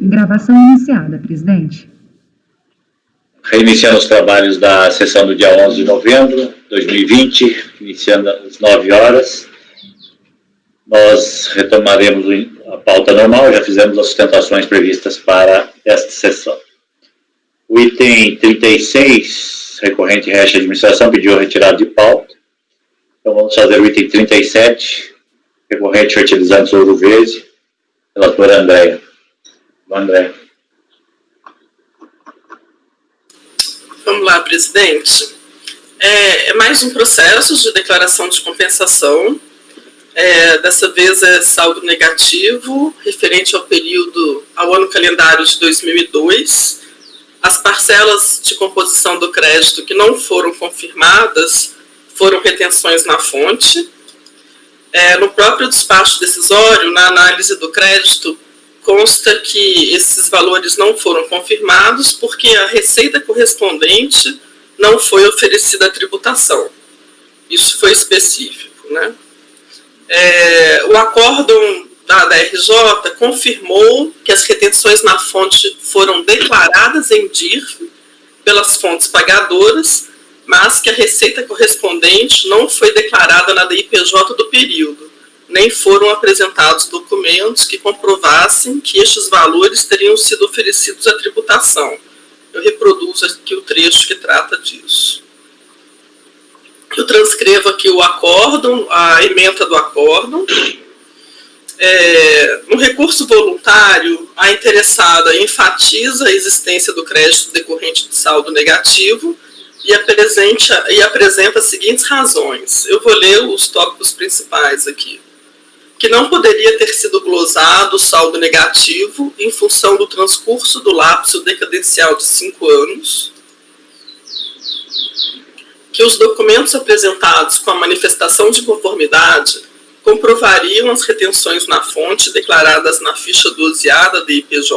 Gravação iniciada, presidente. Reiniciando os trabalhos da sessão do dia 11 de novembro de 2020, iniciando às 9 horas. Nós retomaremos a pauta normal, já fizemos as sustentações previstas para esta sessão. O item 36, recorrente resto de administração, pediu retirada de pauta. Então vamos fazer o item 37, recorrente fertilizantes Ouro Verde, relatora Andréia. André. Vamos lá, presidente. É mais um processo de declaração de compensação. Dessa vez é saldo negativo, referente ao ano calendário de 2002. As parcelas de composição do crédito que não foram confirmadas foram retenções na fonte. No próprio despacho decisório, na análise do crédito, consta que esses valores não foram confirmados porque a receita correspondente não foi oferecida à tributação. Isso foi específico, né? O acórdão da RJ confirmou que as retenções na fonte foram declaradas em DIRF pelas fontes pagadoras, mas que a receita correspondente não foi declarada na DIPJ do período, nem foram apresentados documentos que comprovassem que estes valores teriam sido oferecidos à tributação. Eu reproduzo aqui o trecho que trata disso. Eu transcrevo aqui o acórdão, a ementa do acórdão. No recurso voluntário, a interessada enfatiza a existência do crédito decorrente de saldo negativo e apresenta as seguintes razões. Eu vou ler os tópicos principais aqui. Que não poderia ter sido glosado o saldo negativo em função do transcurso do lapso decadencial de 5 anos, que os documentos apresentados com a manifestação de conformidade comprovariam as retenções na fonte declaradas na ficha 12A da DIPJ,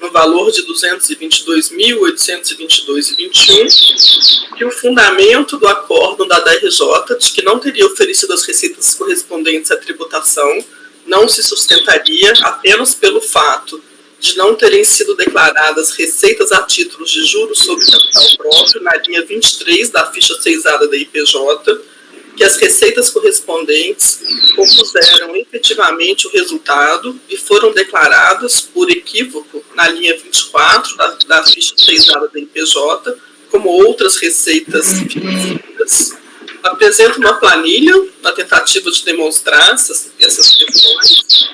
no valor de R$ 222.822,21, que o fundamento do acórdão da DRJ de que não teria oferecido as receitas correspondentes à tributação não se sustentaria apenas pelo fato de não terem sido declaradas receitas a títulos de juros sobre capital próprio na linha 23 da ficha 6A da DIPJ, que as receitas correspondentes compuseram efetivamente o resultado e foram declaradas, por equívoco, na linha 24 da ficha 6A da IPJ, como outras receitas financeiras. Apresento uma planilha, na tentativa de demonstrar essas questões,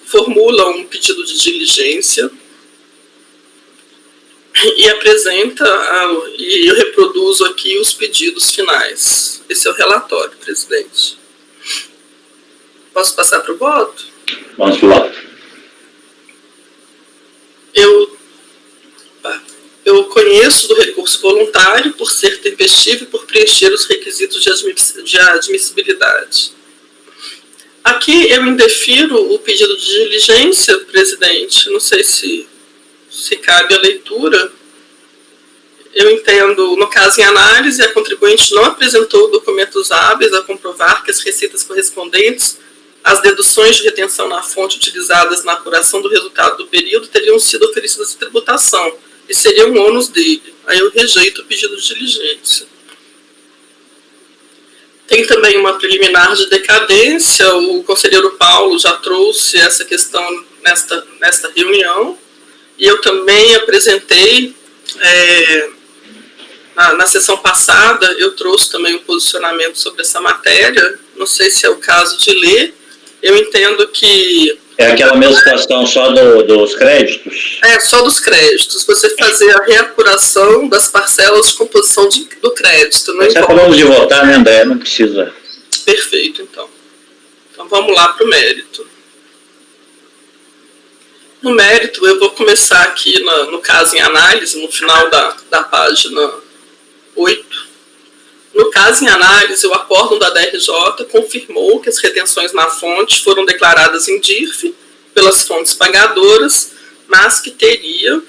formula um pedido de diligência e e eu reproduzo aqui os pedidos finais. Esse é o relatório, presidente. Posso passar para o voto? Vamos para o voto. Eu conheço do recurso voluntário por ser tempestivo e por preencher os requisitos de admissibilidade. Aqui eu indefiro o pedido de diligência, presidente. Não sei se cabe a leitura. Eu entendo, no caso em análise, a contribuinte não apresentou documentos hábeis a comprovar que as receitas correspondentes às deduções de retenção na fonte utilizadas na apuração do resultado do período teriam sido oferecidas à tributação, e seria um ônus dele. Aí eu rejeito o pedido de diligência. Tem também uma preliminar de decadência, o conselheiro Paulo já trouxe essa questão nesta reunião, e eu também apresentei, na sessão passada, eu trouxe também um posicionamento sobre essa matéria, não sei se é o caso de ler. Eu entendo que... É aquela mesma situação só dos créditos? Só dos créditos, você fazer a reapuração das parcelas de composição do crédito. Não já acabamos de votar, né, André? Não precisa... Perfeito, então. Então vamos lá para o mérito. No mérito, eu vou começar aqui no caso em análise, no final da página 8. No caso em análise, o acórdão da DRJ confirmou que as retenções na fonte foram declaradas em DIRF pelas fontes pagadoras, mas que teria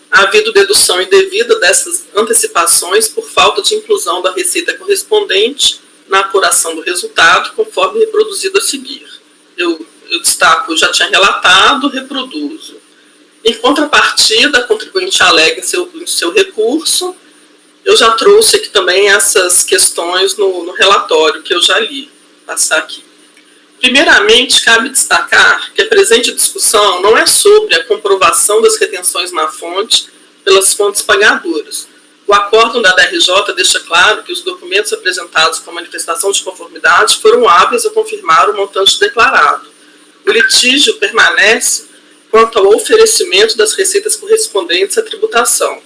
havido dedução indevida dessas antecipações por falta de inclusão da receita correspondente na apuração do resultado, conforme reproduzido a seguir. Eu eu destaco, já tinha relatado, reproduzo. Em contrapartida, a contribuinte alega em seu recurso. Eu já trouxe aqui também essas questões no relatório que eu já li. Vou passar aqui. Primeiramente, cabe destacar que a presente discussão não é sobre a comprovação das retenções na fonte pelas fontes pagadoras. O acórdão da DRJ deixa claro que os documentos apresentados com manifestação de conformidade foram hábeis a confirmar o montante declarado. O litígio permanece quanto ao oferecimento das receitas correspondentes à tributação.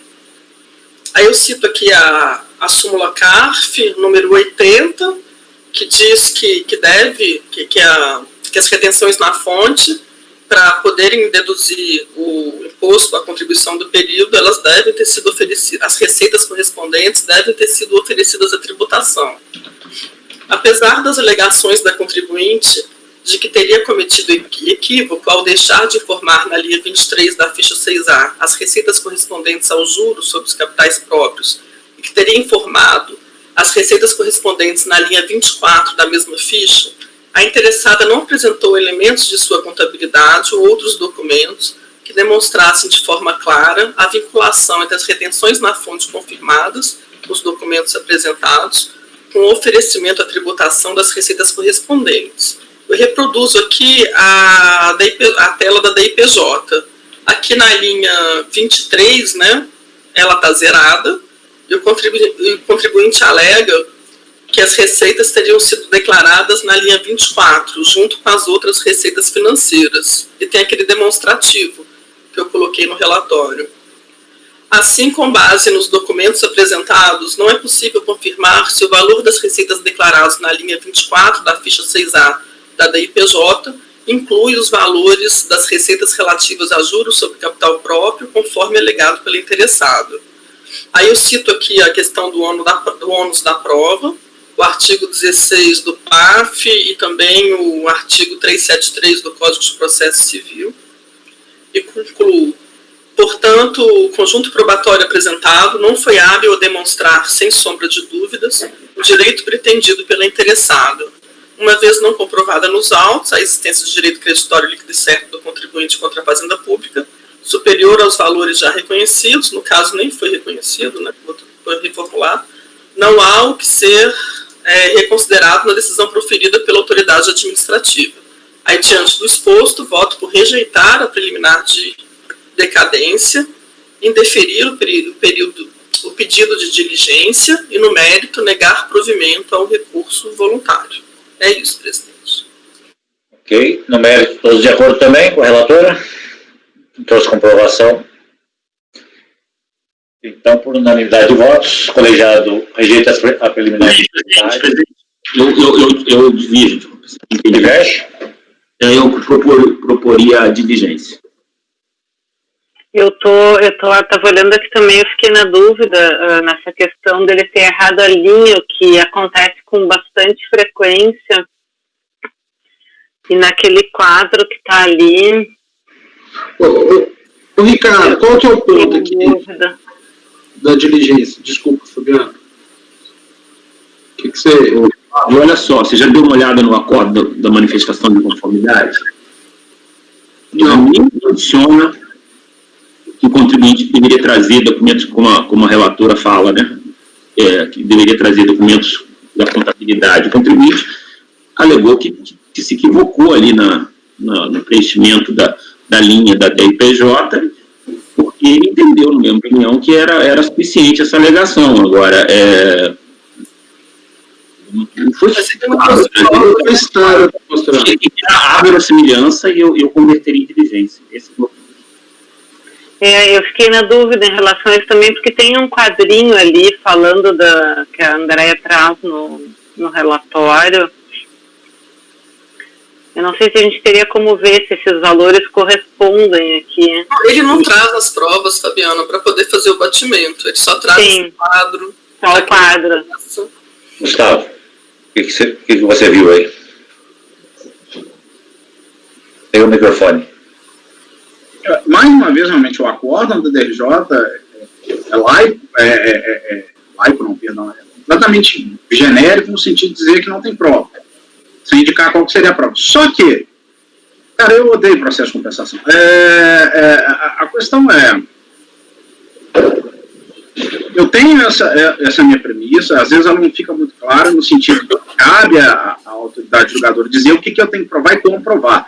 Aí eu cito aqui a súmula CARF, número 80, que diz que as retenções na fonte, para poderem deduzir o imposto, a contribuição do período, elas devem ter sido oferecidas, as receitas correspondentes devem ter sido oferecidas à tributação. Apesar das alegações da contribuinte de que teria cometido equívoco ao deixar de informar na linha 23 da ficha 6A as receitas correspondentes aos juros sobre os capitais próprios e que teria informado as receitas correspondentes na linha 24 da mesma ficha, a interessada não apresentou elementos de sua contabilidade ou outros documentos que demonstrassem de forma clara a vinculação entre as retenções na fonte confirmadas, os documentos apresentados, com o oferecimento à tributação das receitas correspondentes. Eu reproduzo aqui a tela da DIPJ. Aqui na linha 23, né, ela está zerada, e o contribuinte alega que as receitas teriam sido declaradas na linha 24, junto com as outras receitas financeiras. E tem aquele demonstrativo que eu coloquei no relatório. Assim, com base nos documentos apresentados, não é possível confirmar se o valor das receitas declaradas na linha 24 da ficha 6A da DIPJ inclui os valores das receitas relativas a juros sobre capital próprio, conforme alegado pelo interessado. Aí eu cito aqui a questão do ônus da prova, o artigo 16 do PAF e também o artigo 373 do Código de Processo Civil. E concluo. Portanto, o conjunto probatório apresentado não foi hábil a demonstrar, sem sombra de dúvidas, o direito pretendido pela interessada. Uma vez não comprovada nos autos a existência de direito creditório líquido e certo do contribuinte contra a fazenda pública, superior aos valores já reconhecidos, no caso nem foi reconhecido, né, vou reformular, não há o que ser reconsiderado na decisão proferida pela autoridade administrativa. Aí, diante do exposto, voto por rejeitar a preliminar de decadência, indeferir o pedido de diligência e, no mérito, negar provimento ao recurso voluntário. É isso, presidente. Ok. No mérito, todos de acordo também com a relatora? Trouxe comprovação. Então, por unanimidade de votos, o colegiado rejeita a preliminar de decadência. Eu divido. Diverge? Eu proporia a diligência. Eu tava olhando aqui também, eu fiquei na dúvida nessa questão dele ter errado a linha, o que acontece com bastante frequência, e naquele quadro que está ali... Ô, Ricardo, qual que é o ponto aqui da diligência? Desculpa, Fabiano. O que você... E olha só, você já deu uma olhada no acordo da manifestação de conformidade? Não. Nem menciona que o contribuinte deveria trazer documentos, como a relatora fala, né? Que deveria trazer documentos da contabilidade. O contribuinte alegou que se equivocou ali no preenchimento da linha da DIPJ, porque ele entendeu, na minha opinião, que era suficiente essa alegação. Agora, não foi abre a semelhança e eu converteria em diligência. Esse é o eu fiquei na dúvida em relação a isso também, porque tem um quadrinho ali falando que a Andréia traz no relatório. Eu não sei se a gente teria como ver se esses valores correspondem aqui. Ele não traz as provas, Fabiana, para poder fazer o batimento. Ele só traz o quadro. Só o quadro. Gustavo, o que você viu aí? Tem o microfone. Mais uma vez, realmente, o acórdão da DRJ é completamente genérico no sentido de dizer que não tem prova, sem indicar qual que seria a prova. Só que Cara, eu odeio processo de compensação. A questão é... Eu tenho essa minha premissa, às vezes ela não fica muito clara, no sentido que cabe à autoridade julgadora dizer o que eu tenho que provar e como provar.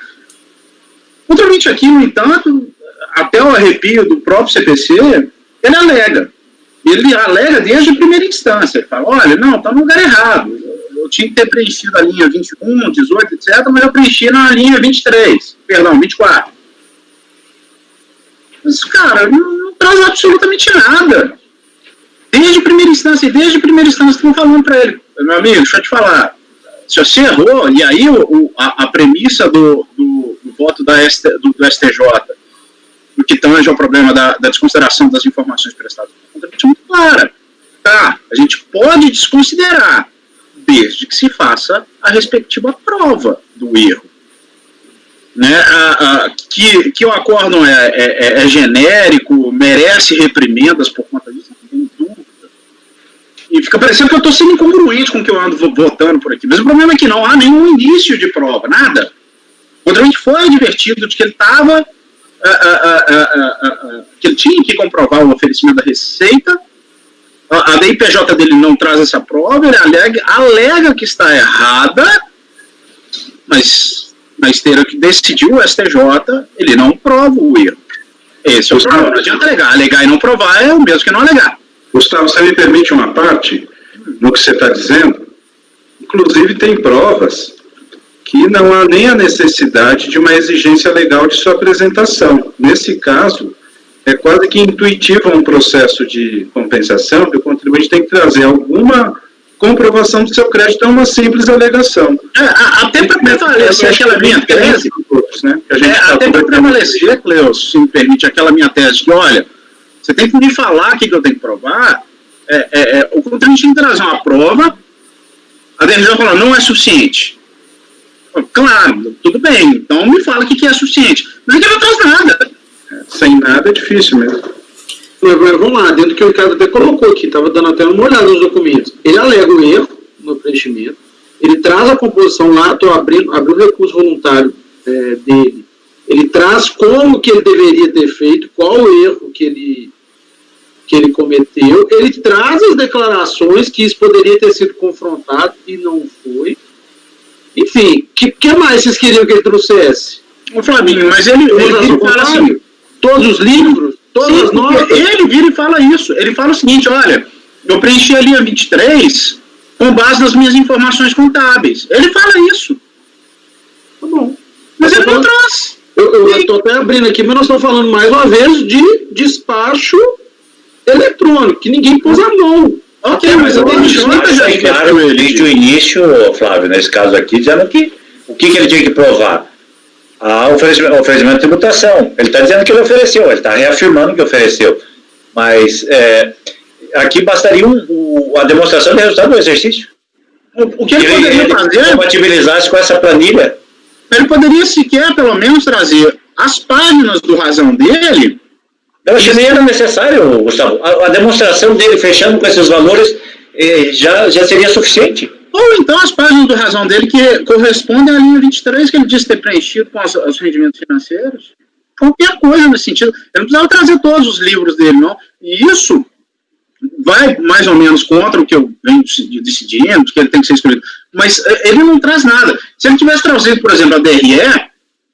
O contribuinte aqui, no entanto, até o arrepio do próprio CPC, ele alega. Ele alega desde a primeira instância. Ele fala, olha, não, está no lugar errado. Eu tinha que ter preenchido a linha 21, 18, etc., mas eu preenchi na linha 23, perdão, 24. Mas, cara, não traz absolutamente nada. Desde a primeira instância estão falando para ele, meu amigo, deixa eu te falar, se você errou, e aí a premissa do voto do STJ, o que tange ao problema da desconsideração das informações prestadas é muito clara. Tá, a gente pode desconsiderar, desde que se faça a respectiva prova do erro. Né, que o acórdão é genérico, merece reprimendas por conta disso, não tem dúvida. E fica parecendo que eu estou sendo incongruente com o que eu ando votando por aqui. Mas o problema é que não há nenhum início de prova, nada. O contribuinte foi advertido de que ele estava, que ele tinha que comprovar o oferecimento da receita. A DIPJ dele não traz essa prova, ele alega que está errada, mas na esteira que decidiu o STJ, ele não prova o erro. Esse é o problema. Não adianta alegar. Alegar e não provar é o mesmo que não alegar. Gustavo, você me permite uma parte no que você está dizendo? Inclusive, tem provas que não há nem a necessidade de uma exigência legal de sua apresentação. Nesse caso, é quase que intuitivo um processo de compensação, que o contribuinte tem que trazer alguma comprovação do seu crédito, é uma simples alegação. Até para prevalecer aquela minha tese, até para prevalecer, Cleus, se me permite, aquela minha tese, que olha, você tem que me falar o que eu tenho que provar, o contribuinte tem que trazer uma prova, a DRJ fala, não é suficiente. Claro, tudo bem, então me fala o que é suficiente. Mas ele não traz nada. Sem nada é difícil mesmo. Mas vamos lá, dentro do que o Ricardo até colocou aqui, estava dando até uma olhada nos documentos. Ele alega o erro no preenchimento, ele traz a composição lá, abriu o recurso voluntário dele, ele traz como que ele deveria ter feito, qual o erro que ele cometeu, ele traz as declarações que isso poderia ter sido confrontado e não foi. Enfim, o que mais vocês queriam que ele trouxesse? O Flavinho, mas ele fala assim, todos os livros, todas as normas. Ele vira e fala isso. Ele fala o seguinte, olha, eu preenchi a linha 23 com base nas minhas informações contábeis. Ele fala isso. Tá bom. Mas ele não traz. Eu estou até abrindo aqui, mas nós estamos falando mais uma vez de despacho eletrônico, que ninguém pôs a mão. Ok, mas eu tenho claro, desde o início, Flávio, nesse caso aqui, dizendo que o que ele tinha que provar? Oferecimento de tributação. Ele está dizendo que ele ofereceu, ele está reafirmando que ofereceu. Mas aqui bastaria a demonstração de resultado do exercício. O que ele poderia fazer? Compatibilizasse com essa planilha. Ele poderia sequer, pelo menos, trazer as páginas do razão dele. Eu acho que nem era necessário, Gustavo. A demonstração dele fechando com esses valores já seria suficiente. Ou então as páginas do razão dele que correspondem à linha 23 que ele disse ter preenchido com os rendimentos financeiros. Qualquer coisa nesse sentido. Ele não precisava trazer todos os livros dele, não. E isso vai mais ou menos contra o que eu venho decidindo, que ele tem que ser excluído. Mas ele não traz nada. Se ele tivesse trazido, por exemplo, a DRE,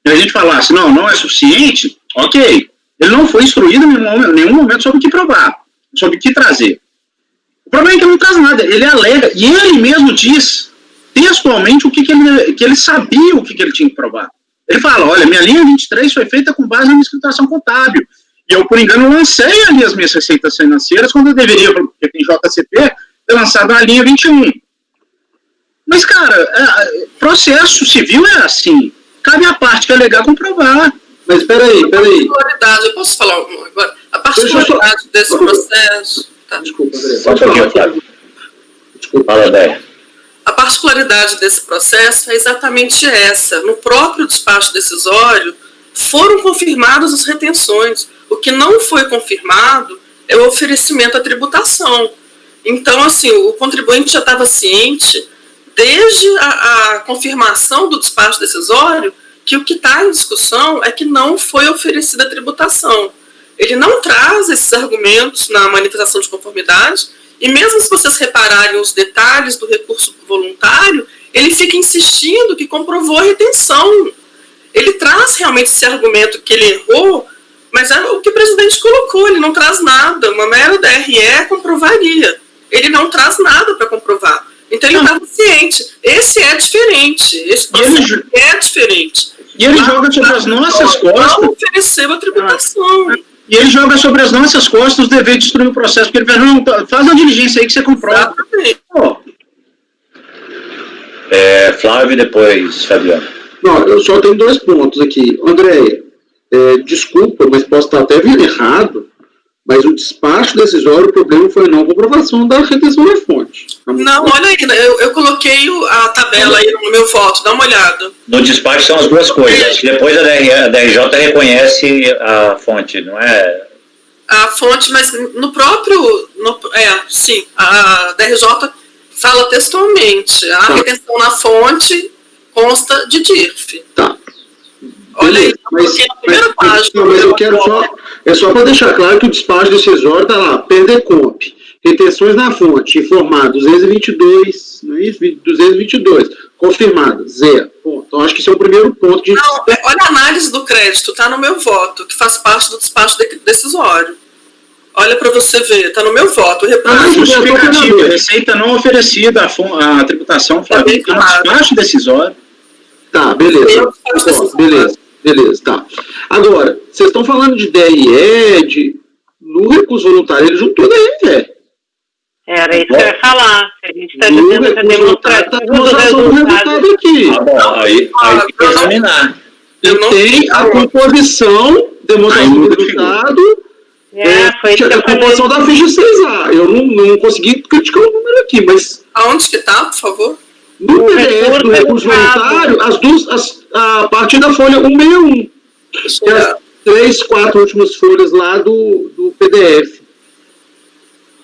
e a gente falasse, não é suficiente, ok. Ele não foi instruído em nenhum momento sobre o que provar, sobre o que trazer. O problema é que ele não traz nada, ele alega, e ele mesmo diz textualmente o que ele sabia o que ele tinha que provar. Ele fala, olha, minha linha 23 foi feita com base na minha escrituração contábil, e eu, por engano, lancei ali as minhas receitas financeiras, quando eu deveria, porque tem JCP, ter lançado a linha 21. Mas, cara, processo civil é assim, cabe a parte que alegar comprovar. Mas peraí. Eu posso falar agora? A particularidade desse processo... Tá. Desculpa, André. Só um pouquinho, Flávio. Desculpa. Fala, André. A particularidade desse processo é exatamente essa. No próprio despacho decisório, foram confirmadas as retenções. O que não foi confirmado é o oferecimento à tributação. Então, assim, o contribuinte já estava ciente, desde a confirmação do despacho decisório, que o que está em discussão é que não foi oferecida a tributação. Ele não traz esses argumentos na manifestação de conformidade, e mesmo se vocês repararem os detalhes do recurso voluntário, ele fica insistindo que comprovou a retenção. Ele traz realmente esse argumento que ele errou, mas é o que o presidente colocou, ele não traz nada, uma mera DRE comprovaria. Ele não traz nada para comprovar. Então ele estava ciente. Esse é diferente, esse processo é diferente. E ele joga sobre as nossas costas. Não ofereceu a tributação. E ele joga sobre as nossas costas o dever de destruir o processo, porque ele fala, não, faz uma diligência aí que você comprova. Exatamente. Flávio e depois Fabiano. Não, eu só tenho 2 pontos aqui. André, desculpa, mas posso estar até vendo errado, mas o despacho decisório, o problema foi a não comprovação da retenção da fonte. Não, olha aí, eu coloquei a tabela aí no meu voto, dá uma olhada. No despacho são as duas coisas. Depois a DRJ reconhece a fonte, não é? A fonte, mas no próprio... sim, a DRJ fala textualmente. A retenção na fonte consta de DIRF. Tá. Olha aí, mas na primeira página. Mas eu quero só para deixar claro que o despacho decisório está lá, PERDECOMP, retenções na fonte, informado 222, não é isso? 222, confirmado, 0. Ponto. Então, acho que esse é o primeiro ponto de... Não, olha a análise do crédito, está no meu voto, que faz parte do despacho decisório. Olha para você ver, está no meu voto. Justificativa, receita não oferecida, a tributação, Flávio, está no despacho decisório. Tá, beleza. Beleza, tá. Agora, vocês estão falando de DRE, no recurso voluntário, ele juntou DRE. Era isso que eu ia falar. A gente está dizendo que a demonstração do resultado aqui. Ah, bom, aí tem que examinar. E tem a composição, demonstração do resultado, foi a composição da ficha 6A. Eu não consegui criticar o número aqui, mas... Aonde que está, por favor? No PDF do recurso voluntário, a partir da folha 161, que é as 3, 4 últimas folhas lá do PDF.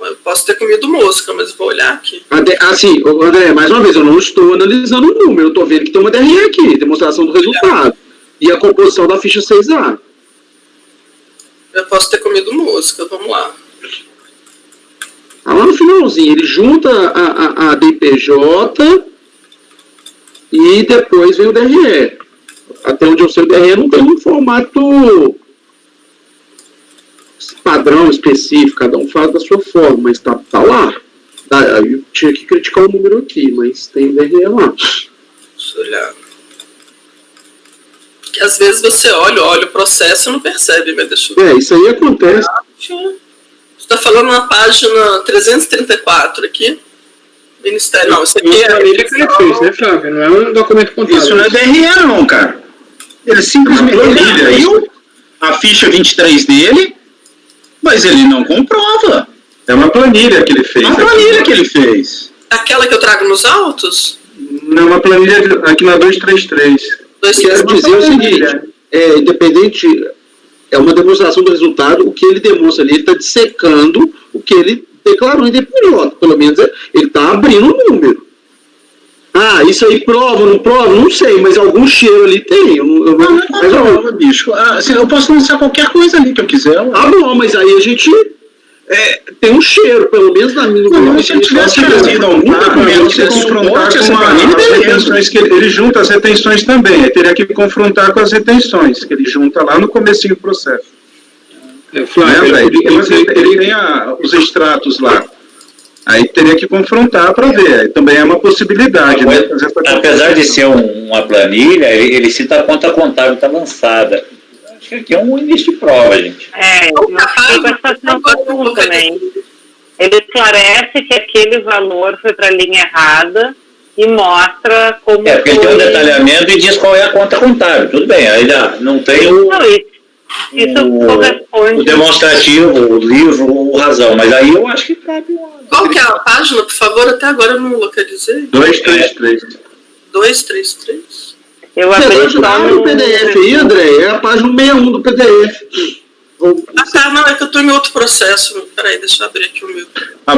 Eu posso ter comido mosca, mas vou olhar aqui. Assim, André, mais uma vez, eu não estou analisando o número, eu estou vendo que tem uma DRE aqui, demonstração do resultado, e a composição da ficha 6A. Eu posso ter comido mosca, vamos lá. Lá no finalzinho, ele junta a DPJ e depois vem o DRE. Até onde eu sei, o DRE não tem um formato padrão específico, cada um faz da sua forma, mas tá lá. Eu tinha que criticar o número aqui, mas tem DRE lá. Deixa eu olhar. Porque às vezes você olha o processo e não percebe, mas deixa eu ver. Isso aí acontece. Você está falando na página 334 aqui. Ministério. Não, isso aqui é a planilha que ele fez, né, Flávio? Não é um documento contábil. Isso não é DRE, não, cara. Ele simplesmente viu a ficha 23 dele, mas ele não comprova. É uma planilha que ele fez. Uma planilha que ele fez. Aquela que eu trago nos autos? Não, uma planilha aqui na 233. Quero dizer o seguinte, independente, é uma demonstração do resultado, o que ele demonstra ali, ele está dissecando o que ele declarou em DPJ, pelo menos ele está abrindo o número. Isso aí prova, não prova? Não sei, mas algum cheiro ali tem. Bicho. Eu posso lançar qualquer coisa ali que eu quiser. Bom, mas aí a gente tem um cheiro, pelo menos na minha opinião. Se ele tivesse trazido algum documento que suporte essa planilha, retenções que ele junta as retenções também. Ele teria que confrontar com as retenções, que ele junta lá no comecinho do processo. Flávio, ele tem os extratos lá. Aí teria que confrontar para ver. Aí também é uma possibilidade, né? Apesar de ser uma planilha, ele cita a conta contábil está lançada. Acho que aqui é um início de prova, gente. Eu fiquei com essa sensação também. Ele esclarece que aquele valor foi para a linha errada e mostra como porque ele tem um detalhamento e diz qual é a conta contábil. Tudo bem, aí não tem o demonstrativo, o livro, o razão, mas aí eu acho que cabe. Qual que é a página, por favor? Até agora eu não localizei. 233. 233? Eu abri só no PDF aí, André, é a página 61 do PDF. Não, é que eu estou em outro processo. Peraí, deixa eu abrir aqui o meu.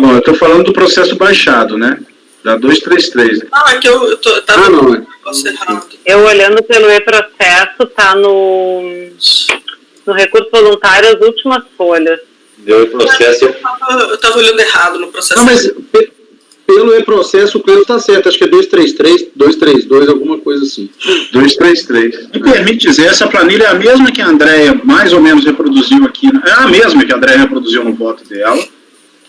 Bom, eu estou falando do processo baixado, né? Da 233. Não, é que eu tava não, no negócio errado. Eu olhando pelo e-processo, tá no recurso voluntário as últimas folhas. Deu o processo. Eu tava olhando errado no processo. Não, mas pelo e-processo o Cleiton está certo, acho que é 233, 232, alguma coisa assim. 233. Me permite dizer, essa planilha é a mesma que a Andréia mais ou menos reproduziu aqui, é a mesma que a Andréia reproduziu no voto dela.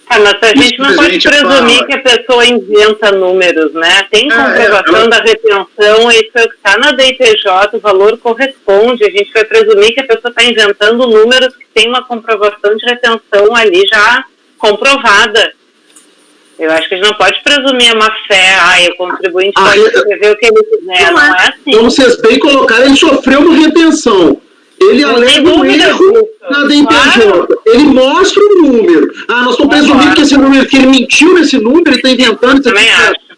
Mas a gente não pode presumir que a pessoa inventa números, né? Tem comprovação da retenção, isso é o que está na DIPJ, o valor corresponde, a gente vai presumir que a pessoa está inventando números que tem uma comprovação de retenção ali já comprovada. Eu acho que a gente não pode presumir a má-fé, o contribuinte pode escrever o que ele quiser, não é assim. Como vocês bem colocaram, ele sofreu uma retenção. Ele alega um erro na DIPJ. Claro. Ele mostra o número. Nós estamos presumindo que esse número, que ele mentiu nesse número, ele está inventando isso aqui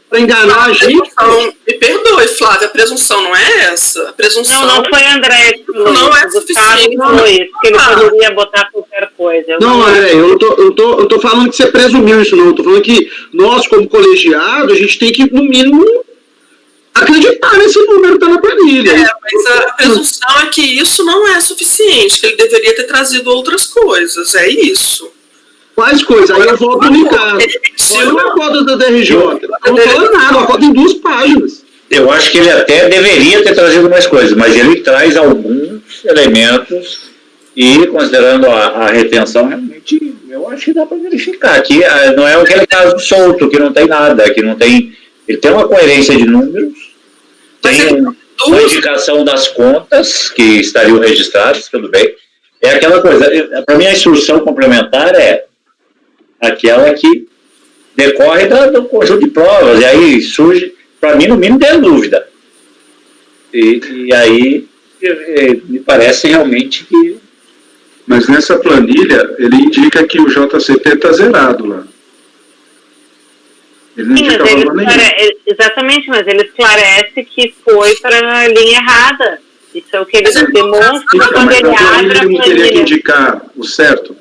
para enganar a gente. Me perdoe, Flávia, a presunção não é essa. A presunção... Não foi André que falou não isso. É suficiente. Falou isso, que ele poderia botar qualquer coisa. Não, André, eu não tô falando que você presumiu isso, não. Eu tô falando que nós, como colegiado, a gente tem que, no mínimo, acreditar nesse número que está na planilha. Mas a presunção é que isso não é suficiente, que ele deveria ter trazido outras coisas, é isso. Quais coisas? Aí eu volto no Ricardo. Olha uma cota da DRJ. Eu não falo nada, uma cota em 2 páginas. Eu acho que ele até deveria ter trazido mais coisas, mas ele traz alguns elementos e, considerando a retenção, realmente, eu acho que dá para verificar. Aqui não é aquele caso solto, que não tem nada, que não tem... Ele tem uma coerência de números, tem uma indicação das contas que estariam registradas, tudo bem. É aquela coisa, para mim a instrução complementar é aquela que decorre do conjunto de provas, e aí surge, para mim, no mínimo, tem dúvida. E aí me parece realmente que... Mas nessa planilha, ele indica que o JCP está zerado lá. Ele não indica valor nenhum. Exatamente, mas ele esclarece que foi para a linha errada. Isso é o que ele demonstra quando ele abre a planilha. Ele teria que indicar o certo?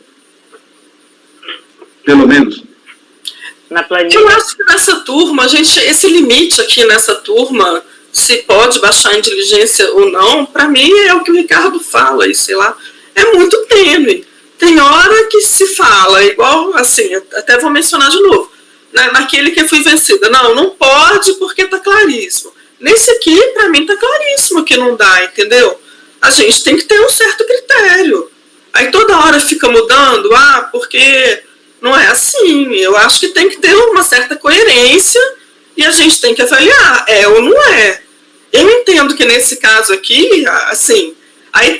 Pelo menos? Na planilha. Eu acho que nessa turma, esse limite aqui nessa turma, se pode baixar em diligência ou não, para mim é o que o Ricardo fala, e sei lá, é muito tênue. Tem hora que se fala, igual assim, até vou mencionar de novo, naquele que eu fui vencida. Não pode porque está claríssimo. Nesse aqui, para mim, está claríssimo que não dá, entendeu? A gente tem que ter um certo critério. Aí toda hora fica mudando, porque não é assim. Eu acho que tem que ter uma certa coerência e a gente tem que avaliar, ou não é. Eu entendo que nesse caso aqui, assim, aí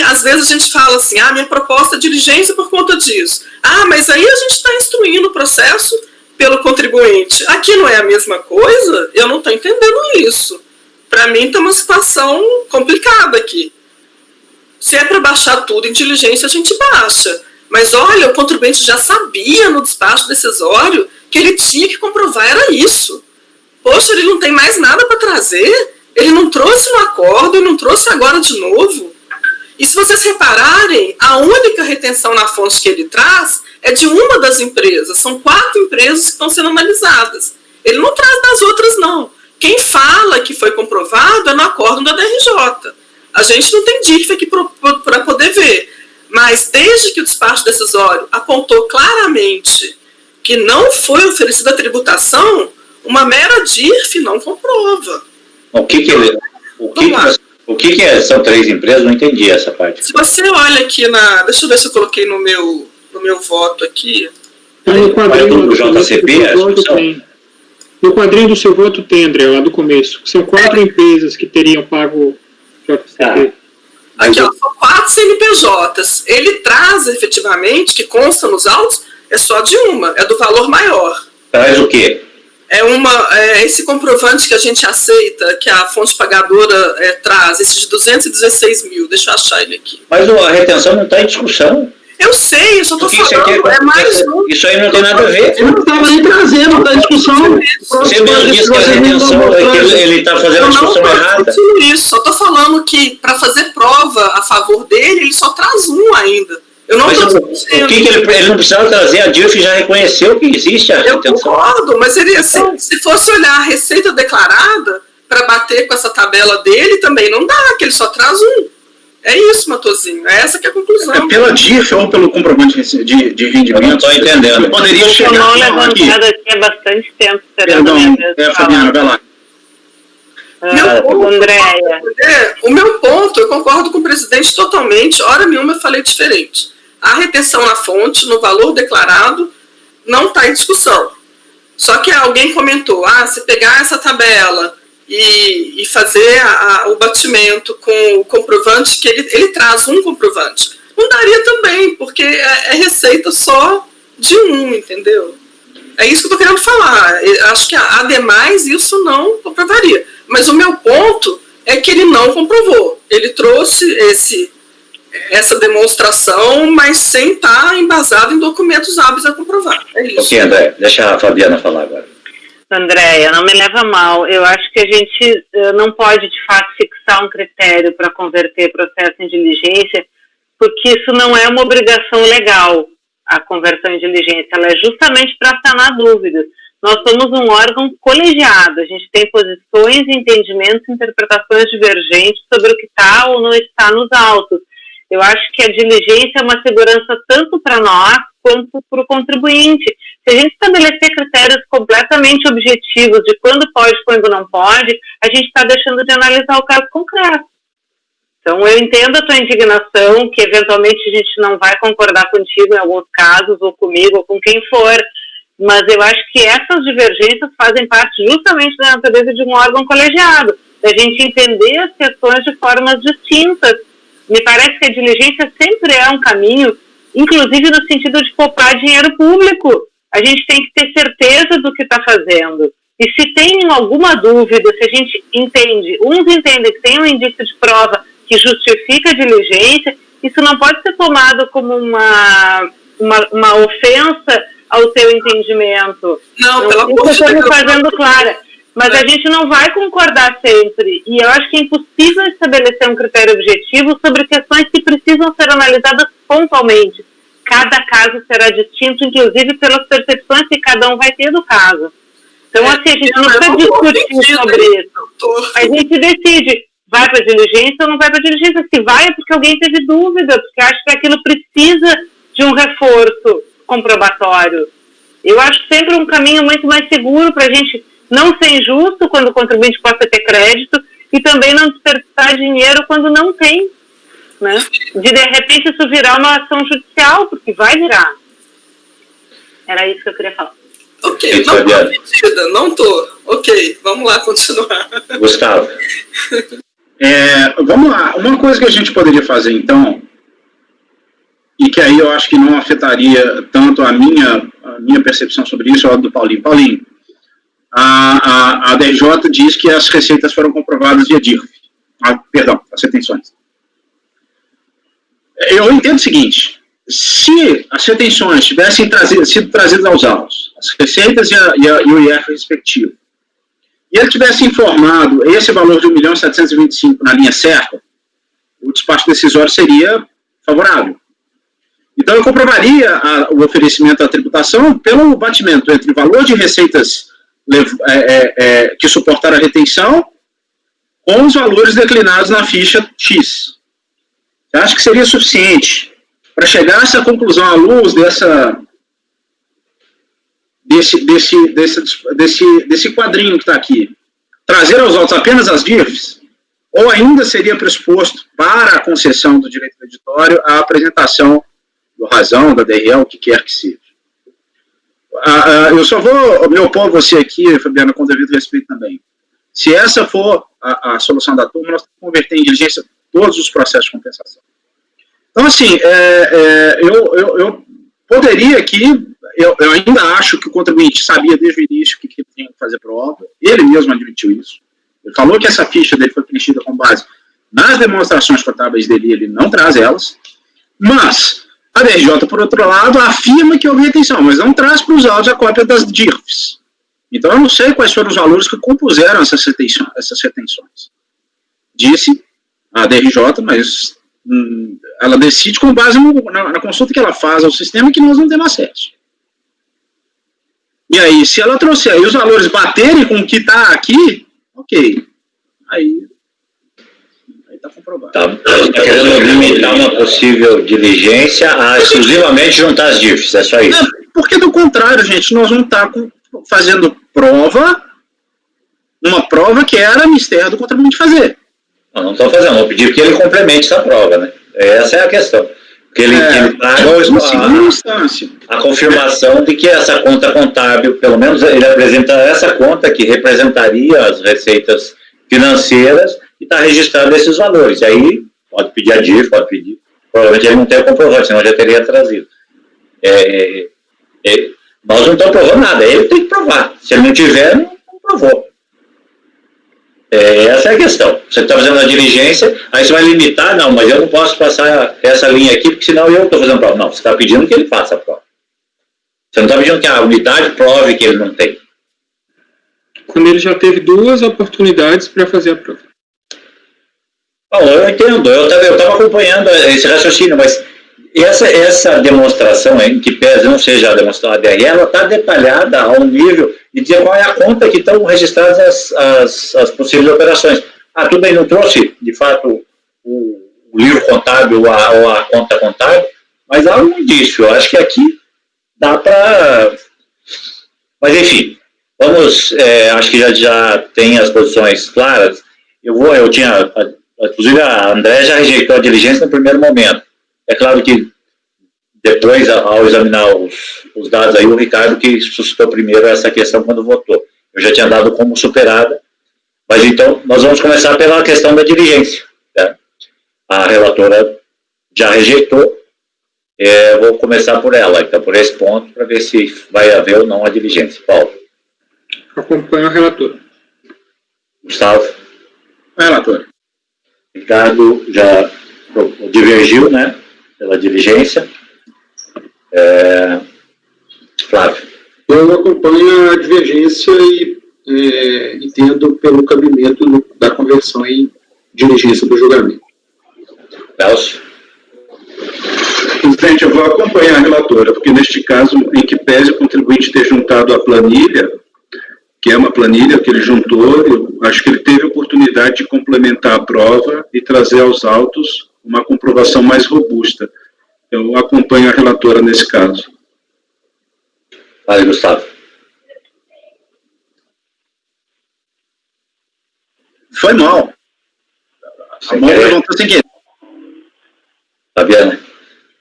às vezes a gente fala assim, minha proposta é diligência por conta disso. Mas aí a gente está instruindo o processo pelo contribuinte. Aqui não é a mesma coisa? Eu não estou entendendo isso. Para mim está uma situação complicada aqui. Se é para baixar tudo em diligência, a gente baixa. Mas olha, o contribuinte já sabia no despacho decisório que ele tinha que comprovar, era isso. Poxa, ele não tem mais nada para trazer? Ele não trouxe no acordo, ele não trouxe agora de novo? E se vocês repararem, a única retenção na fonte que ele traz é de uma das empresas. São 4 empresas que estão sendo analisadas. Ele não traz das outras, não. Quem fala que foi comprovado é no acordo da DRJ. A gente não tem DIRF aqui para poder ver. Mas desde que o despacho decisório apontou claramente que não foi oferecida a tributação, uma mera DIRF não comprova. O que são 3 empresas? Não entendi essa parte. Se você olha aqui deixa eu ver se eu coloquei no meu voto aqui. No quadrinho do JCP, no quadrinho do seu voto tem, André, lá do começo. São 4 empresas que teriam pago JCP. Aqui, são 4 CNPJs. Ele traz, efetivamente, que consta nos autos, é só de uma, é do valor maior. Traz o quê? É esse comprovante que a gente aceita, que a fonte pagadora traz, esse de 216 mil, deixa eu achar ele aqui. Mas a retenção não está em discussão. Eu sei, eu só estou falando, mais um. Isso aí não tem nada a ver. Eu não estava nem trazendo, não está em discussão. Você mesmo disse que a retenção é que ele está fazendo a discussão errada. Isso, só estou falando que para fazer prova a favor dele, ele só traz um ainda. Eu não Mas estou o discutindo. que ele não precisava trazer? A DIRF já reconheceu que existe a Eu retenção. concordo, mas ele, assim, se fosse olhar a receita declarada para bater com essa tabela dele, também não dá, que ele só traz um. É isso, Matosinho. É essa que é a conclusão. É pela DIRF ou pelo comprovante de rendimento? Eu não estou entendendo. Eu poderia Eu chegar não não, aqui. levantado aqui há bastante tempo esperando Perdão, a minha vez. Fabiana, vai lá. Andréia. O meu ponto, eu concordo com o presidente totalmente, hora nenhuma eu falei diferente. A retenção na fonte, no valor declarado, não está em discussão. Só que alguém comentou, se pegar essa tabela e fazer o batimento com o comprovante, que ele traz um comprovante, não daria também, porque é receita só de um, entendeu? É isso que eu estou querendo falar. Eu acho que ademais isso não comprovaria. Mas o meu ponto é que ele não comprovou. Ele trouxe essa demonstração, mas sem estar embasado em documentos hábeis a comprovar. É isso. Ok, André, deixa a Fabiana falar agora. Andréia, não me leva mal. Eu acho que a gente não pode, de fato, fixar um critério para converter processo em diligência, porque isso não é uma obrigação legal, a conversão em diligência. Ela é justamente para sanar dúvidas. Nós somos um órgão colegiado, a gente tem posições, entendimentos, interpretações divergentes sobre o que está ou não está nos autos. Eu acho que a diligência é uma segurança tanto para nós quanto para o contribuinte. Se a gente estabelecer critérios completamente objetivos de quando pode e quando não pode, a gente está deixando de analisar o caso concreto. Então, eu entendo a tua indignação, que eventualmente a gente não vai concordar contigo em alguns casos, ou comigo, ou com quem for, mas eu acho que essas divergências fazem parte justamente da natureza de um órgão colegiado, da gente entender as questões de formas distintas. Me parece que a diligência sempre é um caminho, inclusive no sentido de poupar dinheiro público. A gente tem que ter certeza do que está fazendo. E se tem alguma dúvida, se a gente entende, uns entendem que tem um indício de prova que justifica a diligência, isso não pode ser tomado como uma ofensa ao seu entendimento. Não, pelo amor de Deus. Estamos fazendo clara. Mas a gente não vai concordar sempre. E eu acho que é impossível estabelecer um critério objetivo sobre questões que precisam ser analisadas pontualmente. Cada caso será distinto, inclusive pelas percepções que cada um vai ter do caso. Então, assim, a gente não precisa discutir sobre isso. A gente decide, vai para a diligência ou não vai para a diligência. Se vai é porque alguém teve dúvida, porque acha que aquilo precisa de um reforço comprobatório. Eu acho sempre um caminho muito mais seguro para a gente não ser injusto quando o contribuinte possa ter crédito e também não desperdiçar dinheiro quando não tem, né? De repente isso virar uma ação judicial, porque vai virar. Era isso que eu queria falar. Ok, não estou ofendida, não estou. Ok, vamos lá continuar. Gustavo. Vamos lá, uma coisa que a gente poderia fazer então, e que aí eu acho que não afetaria tanto a minha percepção sobre isso, ou a do Paulinho. Paulinho, a DRJ diz que as receitas foram comprovadas via DIRF. Perdão, as retenções. Eu entendo o seguinte, se as retenções tivessem sido trazidas aos autos, as receitas e o IR respectivo, e ele tivesse informado esse valor de 1.725.000 na linha certa, o despacho decisório seria favorável. Então, eu comprovaria o oferecimento à tributação pelo batimento entre o valor de receitas que suportaram a retenção com os valores declinados na ficha X. Eu acho que seria suficiente para chegar a essa conclusão à luz desse quadrinho que está aqui. Trazer aos autos apenas as DIRFs, ou ainda seria pressuposto para a concessão do direito creditório a apresentação do razão, da DRL, o que quer que seja. Eu só vou me opor a você aqui, Fabiana, com devido respeito também. Se essa for a solução da turma, nós temos que converter em diligência todos os processos de compensação. Então, assim, eu poderia aqui, eu ainda acho que o contribuinte sabia desde o início o que ele tinha que fazer prova, ele mesmo admitiu isso. Ele falou que essa ficha dele foi preenchida com base nas demonstrações contábeis dele, ele não traz elas, mas a DRJ, por outro lado, afirma que houve retenção, mas não traz para os autos a cópia das DIRFs. Então, eu não sei quais foram os valores que compuseram essas retenções. Disse a DRJ, mas Ela decide com base na consulta que ela faz ao sistema que nós não temos acesso. E aí, se ela trouxer aí os valores baterem com o que está aqui, ok. Aí está comprovado. Tá querendo limitar uma possível diligência a exclusivamente juntar as DIFs, é só isso. Porque do contrário, gente, nós vamos estar fazendo uma prova que era mistério do contribuinte fazer. Não estou fazendo, vou pedir que ele complemente essa prova, né? Essa é a questão. Que ele traga a confirmação de que essa conta contábil, pelo menos ele apresenta essa conta que representaria as receitas financeiras e está registrado esses valores. E aí, pode pedir a DIF, pode pedir. Provavelmente ele não tem o comprovante, senão já teria trazido. Nós não estamos provando nada, ele tem que provar. Se ele não tiver, não provou. Essa é a questão. Você está fazendo a diligência, aí você vai limitar, não, mas eu não posso passar essa linha aqui, porque senão eu estou fazendo prova. Não, você está pedindo que ele faça a prova. Você não está pedindo que a unidade prove que ele não tem. Quando ele já teve 2 oportunidades para fazer a prova. Bom, eu entendo, eu estava acompanhando esse raciocínio, mas essa demonstração, em que pese não seja a demonstração da DRE, ela está detalhada ao nível de dizer qual é a conta que estão registradas as possíveis operações. Tudo bem, não trouxe, de fato, o livro contábil ou a conta contábil, mas há um indício. Eu acho que aqui dá para... Mas, enfim, vamos... acho que já tem as posições claras. Eu tinha... Inclusive, a André já rejeitou a diligência no primeiro momento. É claro que depois, ao examinar os dados aí, o Ricardo que suscitou primeiro essa questão quando votou. Eu já tinha dado como superada, mas então nós vamos começar pela questão da diligência. Né? A relatora já rejeitou, vou começar por ela, então, por esse ponto, para ver se vai haver ou não a diligência. Paulo. Acompanho a relatora. Gustavo. Relatora. Ricardo já divergiu, né, pela diligência. Flávio. Eu acompanho a divergência e entendo pelo cabimento da conversão em diligência do julgamento. Nelson. Presidente, eu vou acompanhar a relatora, porque neste caso, em que pese o contribuinte ter juntado a planilha, que é uma planilha que ele juntou, eu acho que ele teve a oportunidade de complementar a prova e trazer aos autos uma comprovação mais robusta. Eu acompanho a relatora nesse caso. Vale, Gustavo. Foi mal. A mão levantou sem querer. Fabiana.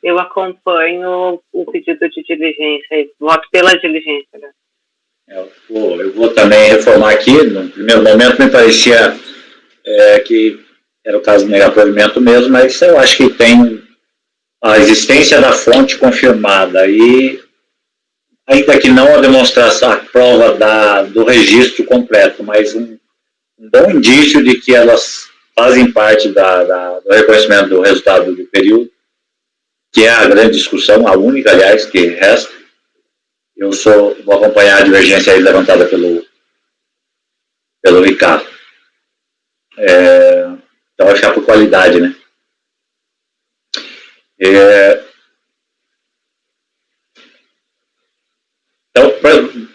Eu acompanho o pedido de diligência e voto pela diligência. Né? Eu vou também reformar aqui. No primeiro momento me parecia que era o caso do negaprovimento mesmo, mas eu acho que tem a existência da fonte confirmada e, ainda que não a demonstração, a prova do registro completo, mas um bom indício de que elas fazem parte do reconhecimento do resultado do período, que é a grande discussão, a única, aliás, que resta. Vou acompanhar a divergência aí levantada pelo Ricardo. Então vai ficar por qualidade, né? Então,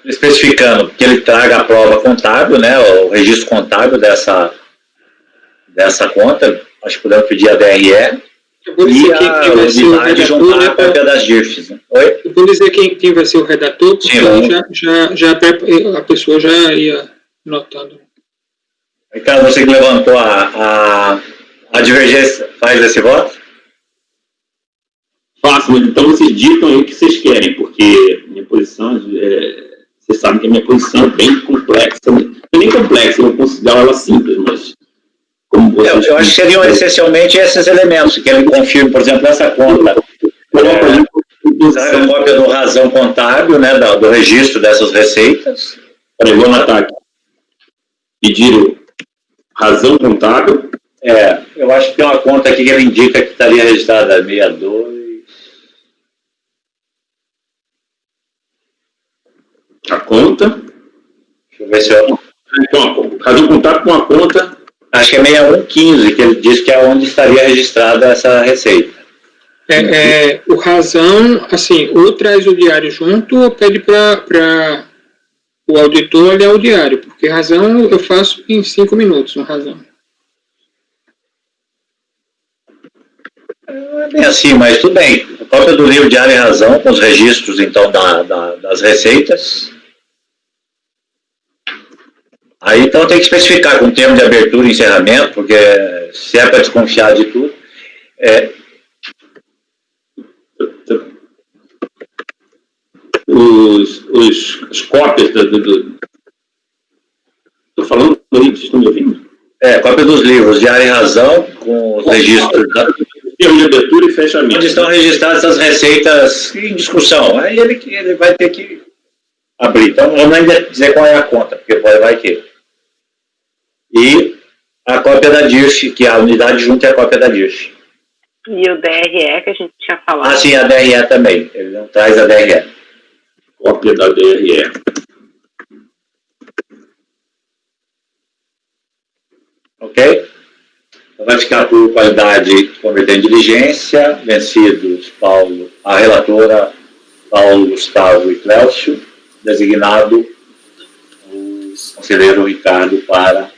especificando que ele traga a prova contábil, né, o registro contábil dessa conta, acho que podemos pedir a DRE e a unidade juntar a cópia das DIRFs. Né? Oi? Eu vou dizer quem vai ser o redator, porque sim, a pessoa já ia notando. Ricardo, você que levantou a divergência, faz esse voto? Faço, mas então vocês ditam aí o que vocês querem, porque minha posição, vocês sabem que a minha posição é bem complexa, não é nem complexa, eu considero ela simples, mas como vocês... Eu acho que seriam essencialmente esses elementos, que ele confirme, por exemplo, essa conta, a cópia do razão contábil, né, do registro dessas receitas. Peraí, vou anotar aqui. Pedir razão contábil. Eu acho que tem uma conta aqui que ele indica que estaria registrada 62... A conta. Deixa eu ver se eu... Então, razão contábil com a conta. Acho que é 6115, que ele diz que é onde estaria registrada essa receita. O Razão, assim, ou traz o diário junto ou pede para o auditor olhar o diário, porque Razão eu faço em 5 minutos, no Razão. É bem assim, mas tudo bem. A cópia do livro Diário e Razão, com os registros, então, das receitas. Aí, então, tem que especificar com o termo de abertura e encerramento, porque se é para desconfiar de tudo. As cópias Estou falando aí, vocês estão me ouvindo? Cópia dos livros Diário e Razão, com os registros termo de abertura e fechamento. onde estão registradas as receitas em discussão. Aí ele vai ter que abrir. Então, não vamos ainda dizer qual é a conta, porque vai que. E a cópia da DIRF, que a unidade junta é a cópia da DIRF. E o DRE que a gente tinha falado. Ah, sim, a DRE também. Ele não traz a DRE. Cópia da DRE. Ok? Então vai ficar por qualidade converter em diligência, vencidos a relatora Paulo, Gustavo e Cléucio, designado o conselheiro Ricardo para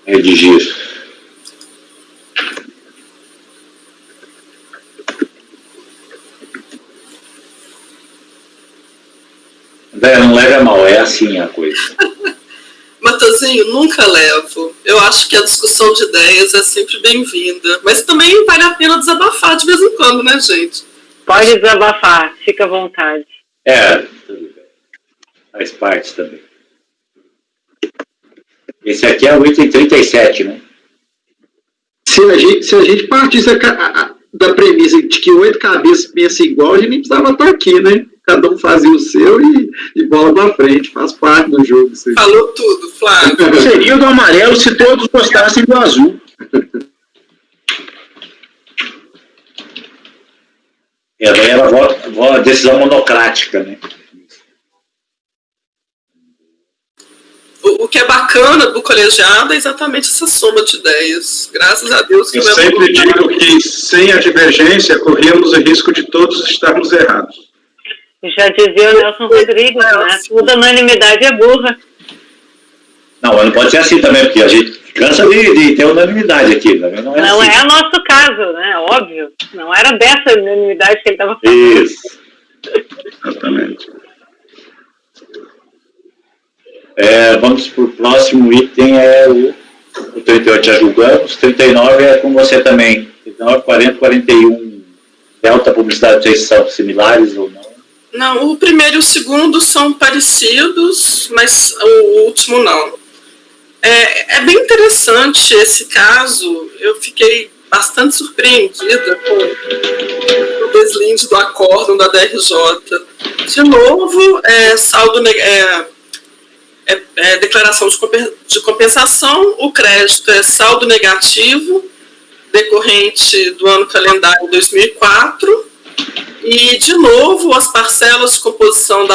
redigir. Não leva mal, é assim a coisa. Matosinho, nunca levo. Eu acho que a discussão de ideias é sempre bem-vinda. Mas também vale a pena desabafar de vez em quando, né, gente? Pode desabafar, fica à vontade. Tudo bem. Faz parte também. Esse aqui é o item 37, né? Se a gente partisse da premissa de que 8 cabeças pensam igual, a gente nem precisava estar aqui, né? Cada um fazia o seu e bola pra frente, faz parte do jogo. Falou tudo, Flávio. Seria o do amarelo se todos gostassem do azul. Daí ela decisão monocrática, né? O que é bacana do colegiado é exatamente essa soma de ideias. Graças a Deus que Eu sempre digo que sem a divergência corríamos o risco de todos estarmos errados. Já dizia o Nelson Rodrigues, né? Toda unanimidade é burra. Não, mas não pode ser assim também, porque a gente cansa de ter unanimidade aqui. Também não Não assim. é o nosso caso, né? Óbvio. Não era dessa unanimidade que ele estava falando. Isso. Exatamente. Vamos para o próximo item, o 38 já julgamos, 39 é com você também. 39, 40, 41. Delta, publicidade, não sei se são similares ou não. Não, o primeiro e o segundo são parecidos, mas o último não. É bem interessante esse caso, eu fiquei bastante surpreendida com o deslinde do acórdão da DRJ. De novo, declaração de compensação, o crédito é saldo negativo, decorrente do ano calendário 2004, e, de novo, as parcelas de composição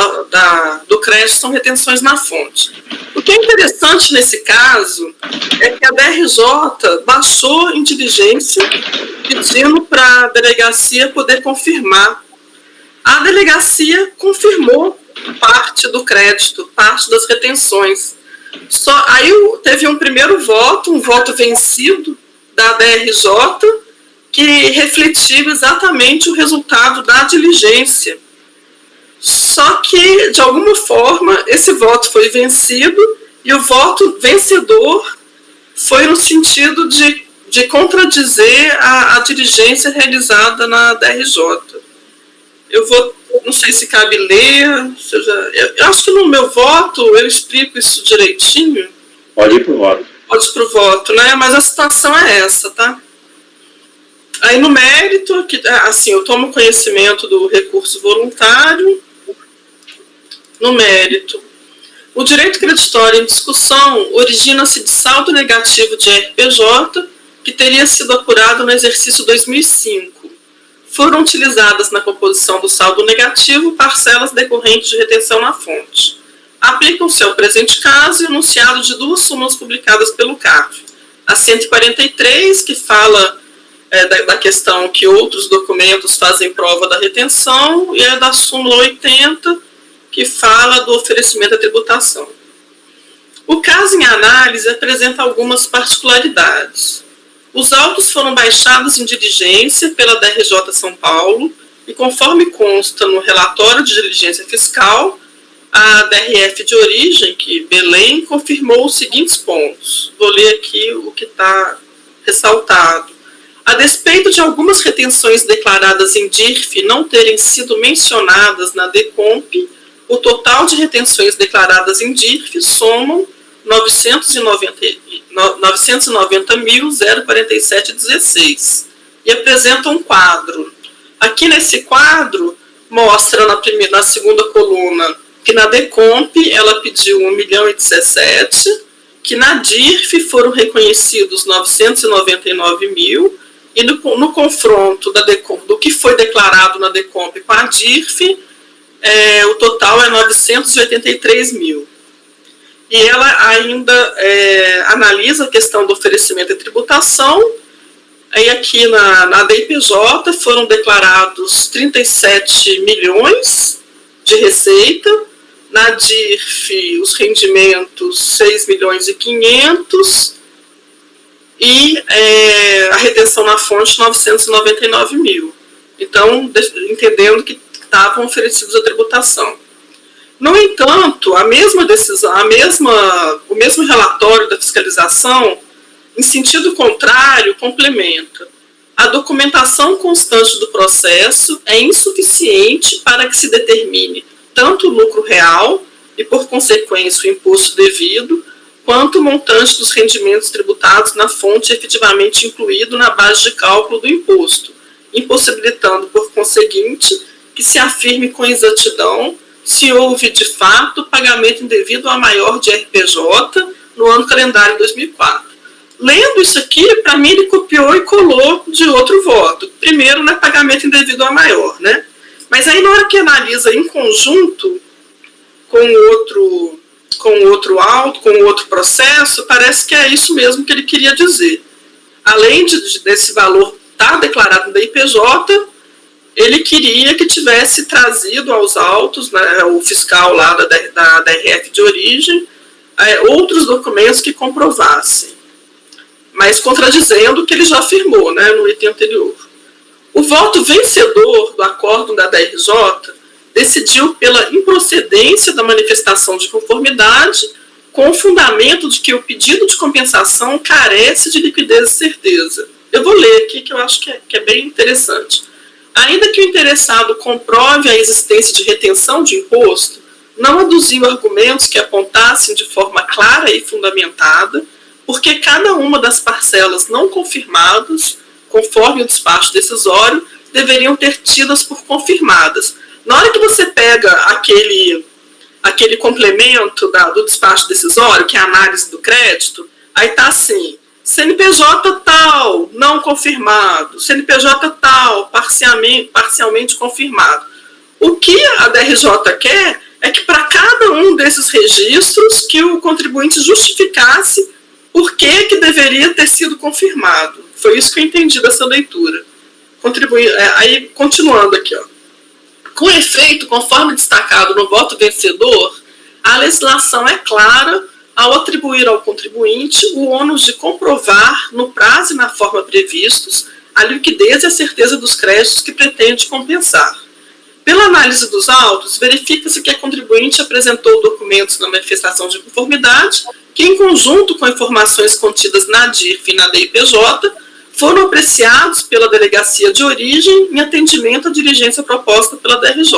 do crédito são retenções na fonte. O que é interessante nesse caso é que a DRJ baixou em diligência pedindo para a delegacia poder confirmar. A delegacia confirmou parte do crédito, parte das retenções. Aí teve um primeiro voto, um voto vencido da DRJ, que refletiu exatamente o resultado da diligência. Só que, de alguma forma, esse voto foi vencido e o voto vencedor foi no sentido de contradizer a diligência realizada na DRJ. Não sei se cabe ler, eu acho que no meu voto eu explico isso direitinho. Pode ir para o voto. Pode ir para o voto, né? Mas a situação é essa, tá? Aí no mérito, assim, eu tomo conhecimento do recurso voluntário. No mérito, o direito creditório em discussão origina-se de saldo negativo de RPJ, que teria sido apurado no exercício 2005. Foram utilizadas na composição do saldo negativo parcelas decorrentes de retenção na fonte. Aplicam-se ao presente caso e enunciado de 2 súmulas publicadas pelo CARF. a 143, que fala da questão que outros documentos fazem prova da retenção, e a da súmula 80, que fala do oferecimento à tributação. O caso em análise apresenta algumas particularidades. Os autos foram baixados em diligência pela DRJ São Paulo e, conforme consta no relatório de diligência fiscal, a DRF de origem, que Belém, confirmou os seguintes pontos. Vou ler aqui o que está ressaltado. A despeito de algumas retenções declaradas em DIRF não terem sido mencionadas na DECOMP, o total de retenções declaradas em DIRF somam 990.047,16 e apresenta um quadro. Aqui nesse quadro, mostra na segunda coluna que na DECOMP ela pediu 1.017.000, que na DIRF foram reconhecidos 999 mil, e no confronto do que foi declarado na DECOMP com a DIRF, o total é 983 mil. E ela ainda analisa a questão do oferecimento e tributação. Aí aqui na DIPJ foram declarados 37 milhões de receita, na DIRF os rendimentos 6 milhões e 500 e a retenção na fonte 999 mil. Então, entendendo que estavam oferecidos a tributação. No entanto, o mesmo relatório da fiscalização, em sentido contrário, complementa. A documentação constante do processo é insuficiente para que se determine tanto o lucro real e, por consequência, o imposto devido, quanto o montante dos rendimentos tributados na fonte efetivamente incluído na base de cálculo do imposto, impossibilitando, por conseguinte, que se afirme com exatidão se houve, de fato, pagamento indevido a maior de RPJ no ano calendário 2004. Lendo isso aqui, para mim, ele copiou e colou de outro voto. Primeiro, né, pagamento indevido a maior, né? Mas aí, na hora que analisa em conjunto com outro auto, com outro processo, parece que é isso mesmo que ele queria dizer. Além desse valor estar declarado da IPJ, ele queria que tivesse trazido aos autos, né, o fiscal lá da DRF de origem, outros documentos que comprovassem, mas contradizendo o que ele já afirmou, né, no item anterior. O voto vencedor do acórdão da DRJ decidiu pela improcedência da manifestação de conformidade, com o fundamento de que o pedido de compensação carece de liquidez e certeza. Eu vou ler aqui, que eu acho que é bem interessante. Ainda que o interessado comprove a existência de retenção de imposto, não aduziu argumentos que apontassem de forma clara e fundamentada, porque cada uma das parcelas não confirmadas, conforme o despacho decisório, deveriam ter tidas por confirmadas. Na hora que você pega aquele complemento do despacho decisório, que é a análise do crédito, aí está assim: CNPJ tal, não confirmado, CNPJ tal, parcialmente confirmado. O que a DRJ quer é que para cada um desses registros que o contribuinte justificasse por que deveria ter sido confirmado. Foi isso que eu entendi dessa leitura. Aí, continuando aqui, ó. Com efeito, conforme destacado no voto vencedor, a legislação é clara ao atribuir ao contribuinte o ônus de comprovar, no prazo e na forma previstos, a liquidez e a certeza dos créditos que pretende compensar. Pela análise dos autos, verifica-se que a contribuinte apresentou documentos na manifestação de conformidade que, em conjunto com informações contidas na DIRF e na DIPJ, foram apreciados pela delegacia de origem em atendimento à diligência proposta pela DRJ.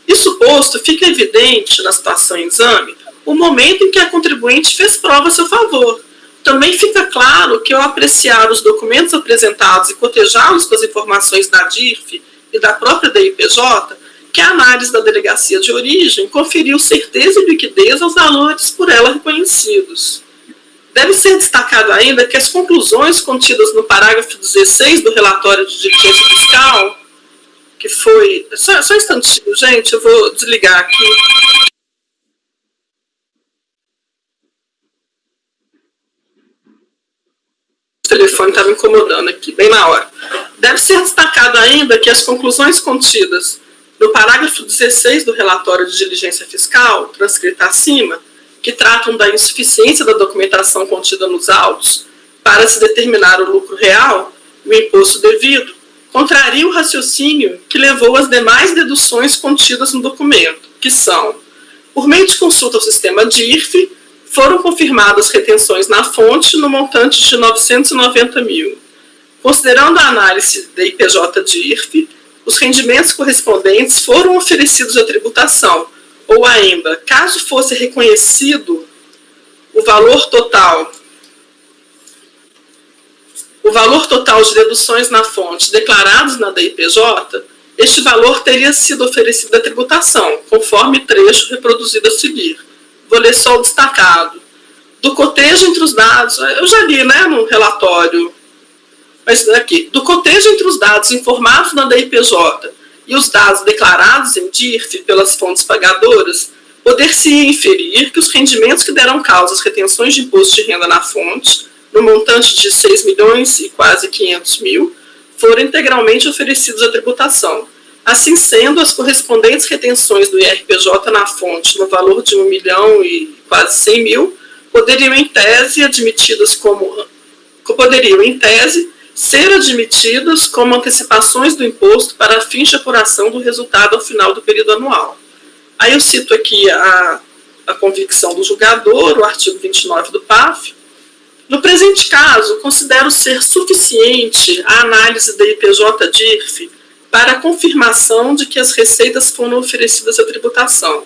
Isso posto, fica evidente, na situação em exame, o momento em que a contribuinte fez prova a seu favor. Também fica claro que, ao apreciar os documentos apresentados e cotejá-los com as informações da DIRF e da própria DIPJ, que a análise da delegacia de origem conferiu certeza e liquidez aos valores por ela reconhecidos. Deve ser destacado ainda que as conclusões contidas no parágrafo 16 do relatório de diligência fiscal, que foi... Só um instantinho, gente, eu vou desligar aqui. telefone estava incomodando aqui, bem na hora. Deve ser destacado ainda que as conclusões contidas no parágrafo 16 do relatório de diligência fiscal, transcrita acima, que tratam da insuficiência da documentação contida nos autos para se determinar o lucro real, o imposto devido, contraria o raciocínio que levou às demais deduções contidas no documento, que são, por meio de consulta ao sistema DIRF, foram confirmadas retenções na fonte no montante de 990 mil. Considerando a análise da IPJ-DIRF, os rendimentos correspondentes foram oferecidos à tributação, ou ainda, caso fosse reconhecido o valor total de deduções na fonte declarados na DIPJ, este valor teria sido oferecido à tributação, conforme trecho reproduzido a seguir. Vou ler só o destacado. Do cotejo entre os dados, eu já li, né, no relatório, mas aqui, do cotejo entre os dados informados na DIPJ e os dados declarados em DIRF pelas fontes pagadoras, poder-se inferir que os rendimentos que deram causa às retenções de imposto de renda na fonte, no montante de 6 milhões e quase 500 mil, foram integralmente oferecidos à tributação. Assim sendo, as correspondentes retenções do IRPJ na fonte, no valor de 1 milhão e quase 100 mil, poderiam, em tese, ser admitidas como antecipações do imposto para fins de apuração do resultado ao final do período anual. Aí eu cito aqui a convicção do julgador, o artigo 29 do PAF. No presente caso, considero ser suficiente a análise da IPJ-DIRF para a confirmação de que as receitas foram oferecidas à tributação.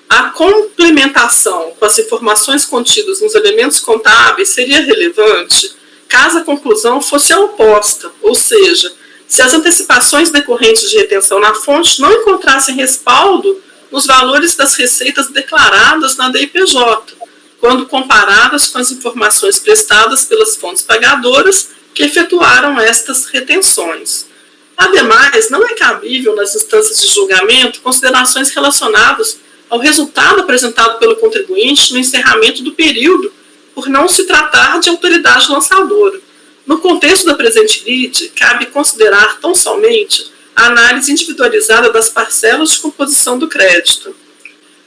A complementação com as informações contidas nos elementos contábeis seria relevante caso a conclusão fosse a oposta, ou seja, se as antecipações decorrentes de retenção na fonte não encontrassem respaldo nos valores das receitas declaradas na DIPJ, quando comparadas com as informações prestadas pelas fontes pagadoras que efetuaram estas retenções. Ademais, não é cabível nas instâncias de julgamento considerações relacionadas ao resultado apresentado pelo contribuinte no encerramento do período, por não se tratar de autoridade lançadora. No contexto da presente lide, cabe considerar tão somente a análise individualizada das parcelas de composição do crédito.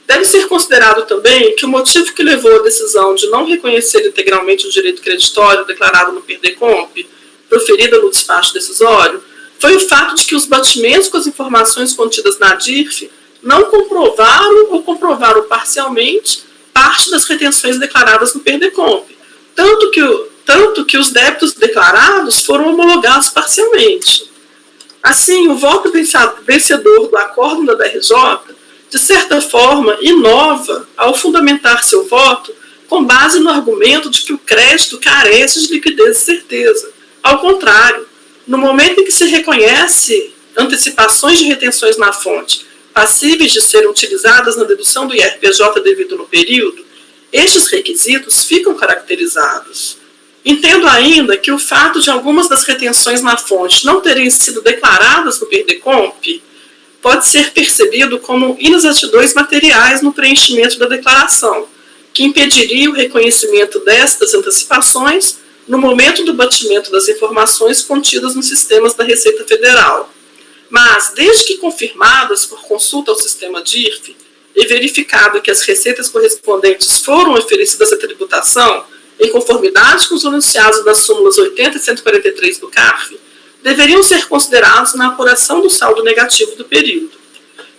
Deve ser considerado também que o motivo que levou a decisão de não reconhecer integralmente o direito creditório declarado no PERDECOMP, proferida no despacho decisório, foi o fato de que os batimentos com as informações contidas na DIRF não comprovaram ou comprovaram parcialmente parte das retenções declaradas no PERDECOMP, tanto que os débitos declarados foram homologados parcialmente. Assim, o voto vencedor do acórdão da DRJ, de certa forma, inova ao fundamentar seu voto com base no argumento de que o crédito carece de liquidez e certeza. Ao contrário, no momento em que se reconhece antecipações de retenções na fonte passíveis de serem utilizadas na dedução do IRPJ devido no período, estes requisitos ficam caracterizados. Entendo ainda que o fato de algumas das retenções na fonte não terem sido declaradas no PERDECOMP pode ser percebido como inexatidões materiais no preenchimento da declaração, que impediria o reconhecimento destas antecipações no momento do batimento das informações contidas nos sistemas da Receita Federal. Mas, desde que confirmadas por consulta ao sistema DIRF e verificado que as receitas correspondentes foram oferecidas à tributação, em conformidade com os enunciados das súmulas 80 e 143 do CARF, deveriam ser considerados na apuração do saldo negativo do período.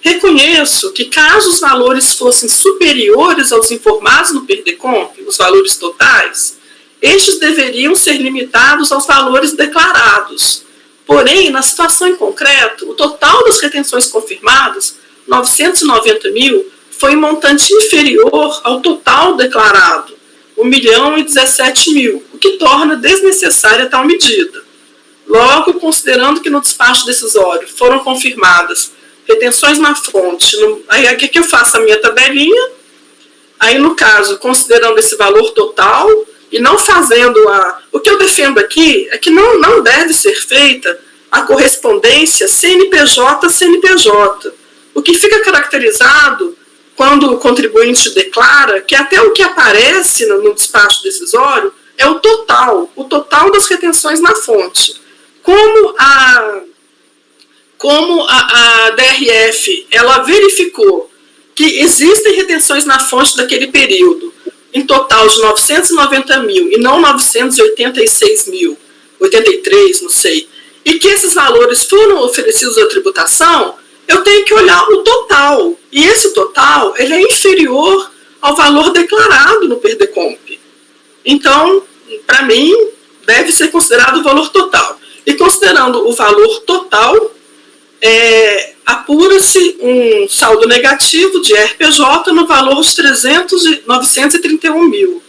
Reconheço que, caso os valores fossem superiores aos informados no PERDECOMP, os valores totais, estes deveriam ser limitados aos valores declarados. Porém, na situação em concreto, o total das retenções confirmadas, 990 mil, foi um montante inferior ao total declarado, 1 milhão e 17 mil, o que torna desnecessária tal medida. Logo, considerando que no despacho decisório foram confirmadas retenções na fonte, aí aqui que eu faço a minha tabelinha, aí no caso, considerando esse valor total, e não fazendo o que eu defendo aqui é que não deve ser feita a correspondência CNPJ-CNPJ. O que fica caracterizado quando o contribuinte declara que até o que aparece no despacho decisório é o total das retenções na fonte. Como a DRF ela verificou que existem retenções na fonte daquele período, em total de 990 mil e não 986 mil, 83, não sei, e que esses valores foram oferecidos à tributação, eu tenho que olhar o total. E esse total ele é inferior ao valor declarado no PERDECOMP. Então, para mim, deve ser considerado o valor total. E considerando o valor total, apura-se um saldo negativo de RPJ no valor de 931 mil.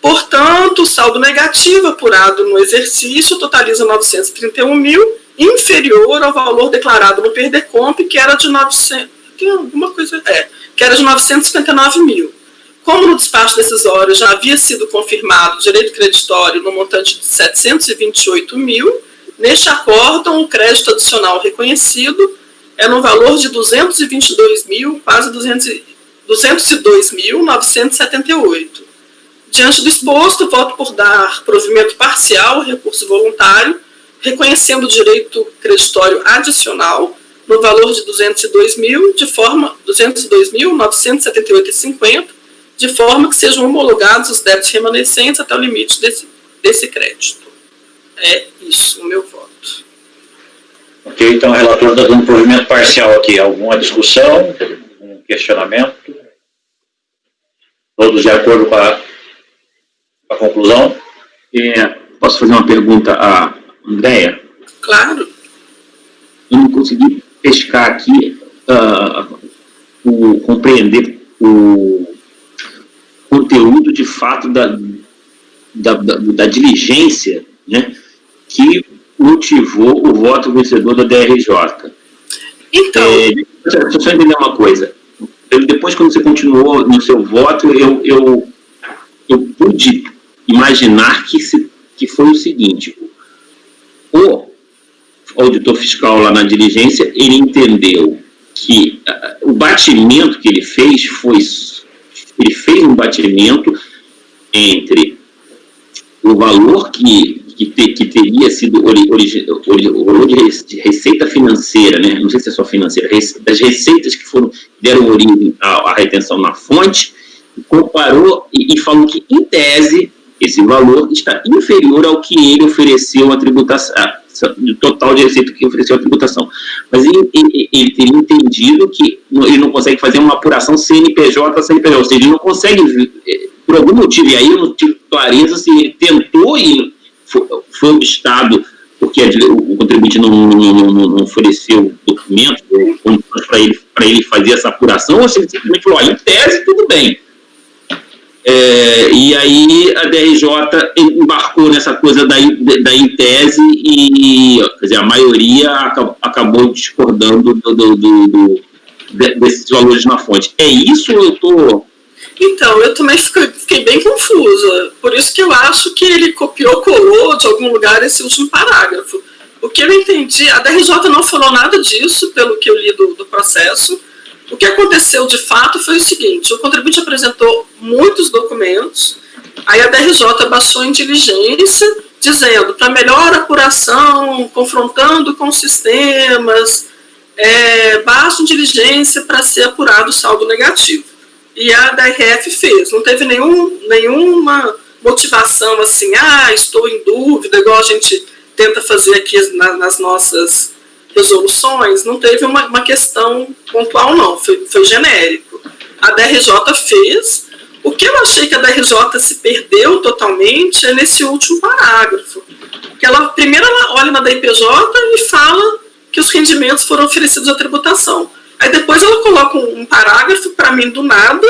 Portanto, o saldo negativo apurado no exercício totaliza 931 mil, inferior ao valor declarado no PERDECOMP, que era de 959 mil. Como no despacho decisório já havia sido confirmado o direito creditório no montante de 728 mil, neste acórdão, o crédito adicional reconhecido é no valor de 222 mil, quase 202.978. Diante do exposto, voto por dar provimento parcial ao recurso voluntário, reconhecendo o direito creditório adicional no valor de 202.978,50, de forma que sejam homologados os débitos remanescentes até o limite desse crédito. É isso, o meu voto. Ok, então o relator está dando provimento parcial aqui. Alguma discussão? Um questionamento? Todos de acordo com a conclusão? Posso fazer uma pergunta à Andréia? Claro. Eu não consegui pescar aqui, compreender o conteúdo de fato da diligência, né, que motivou o voto vencedor da DRJ. Então... Deixa eu só entender uma coisa. Depois, quando você continuou no seu voto, eu pude imaginar que foi o seguinte: o auditor fiscal lá na diligência, ele entendeu que o batimento que ele fez fez um batimento entre o valor que teria sido o valor de receita financeira, né? Não sei se é só financeira, das receitas que deram origem à retenção na fonte, comparou e falou que, em tese, esse valor está inferior ao que ele ofereceu à tributação, do total de receita que ofereceu à tributação. Mas ele teria entendido que ele não consegue fazer uma apuração CNPJ, ou seja, ele não consegue, por algum motivo, e aí eu não tive clareza se ele tentou e foi obstado porque o contribuinte não ofereceu documento para ele fazer essa apuração, ou se ele simplesmente falou, em tese, tudo bem. E aí a DRJ embarcou nessa coisa da em tese e, quer dizer, a maioria acabou discordando desses valores na fonte. É isso ou eu estou... Então, eu também fiquei bem confusa. Por isso que eu acho que ele colou de algum lugar esse último parágrafo. O que eu entendi, a DRJ não falou nada disso, pelo que eu li do processo. O que aconteceu de fato foi o seguinte: o contribuinte apresentou muitos documentos, aí a DRJ baixou em diligência, dizendo, para melhor apuração, confrontando com sistemas, baixa em diligência para ser apurado o saldo negativo. E a DRF fez, não teve nenhuma motivação assim, estou em dúvida, igual a gente tenta fazer aqui nas nossas resoluções, não teve uma questão pontual não, foi genérico. A DRJ fez. O que eu achei que a DRJ se perdeu totalmente é nesse último parágrafo. Que primeiro ela olha na DIPJ e fala que os rendimentos foram oferecidos à tributação. Aí depois ela coloca um parágrafo, para mim, do nada,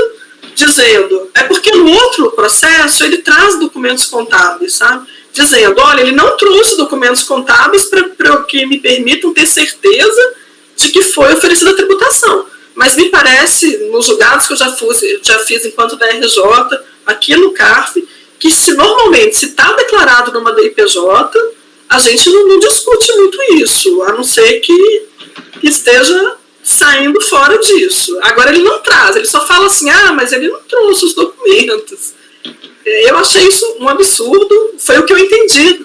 dizendo, porque no outro processo ele traz documentos contábeis, sabe? Dizendo, olha, ele não trouxe documentos contábeis para que me permitam ter certeza de que foi oferecida a tributação. Mas me parece, nos julgados que eu já fiz enquanto DRJ, aqui no CARF, que normalmente, se está declarado numa DIPJ, a gente não discute muito isso, a não ser que esteja saindo fora disso. Agora ele não traz, ele só fala assim, mas ele não trouxe os documentos. Eu achei isso um absurdo, foi o que eu entendi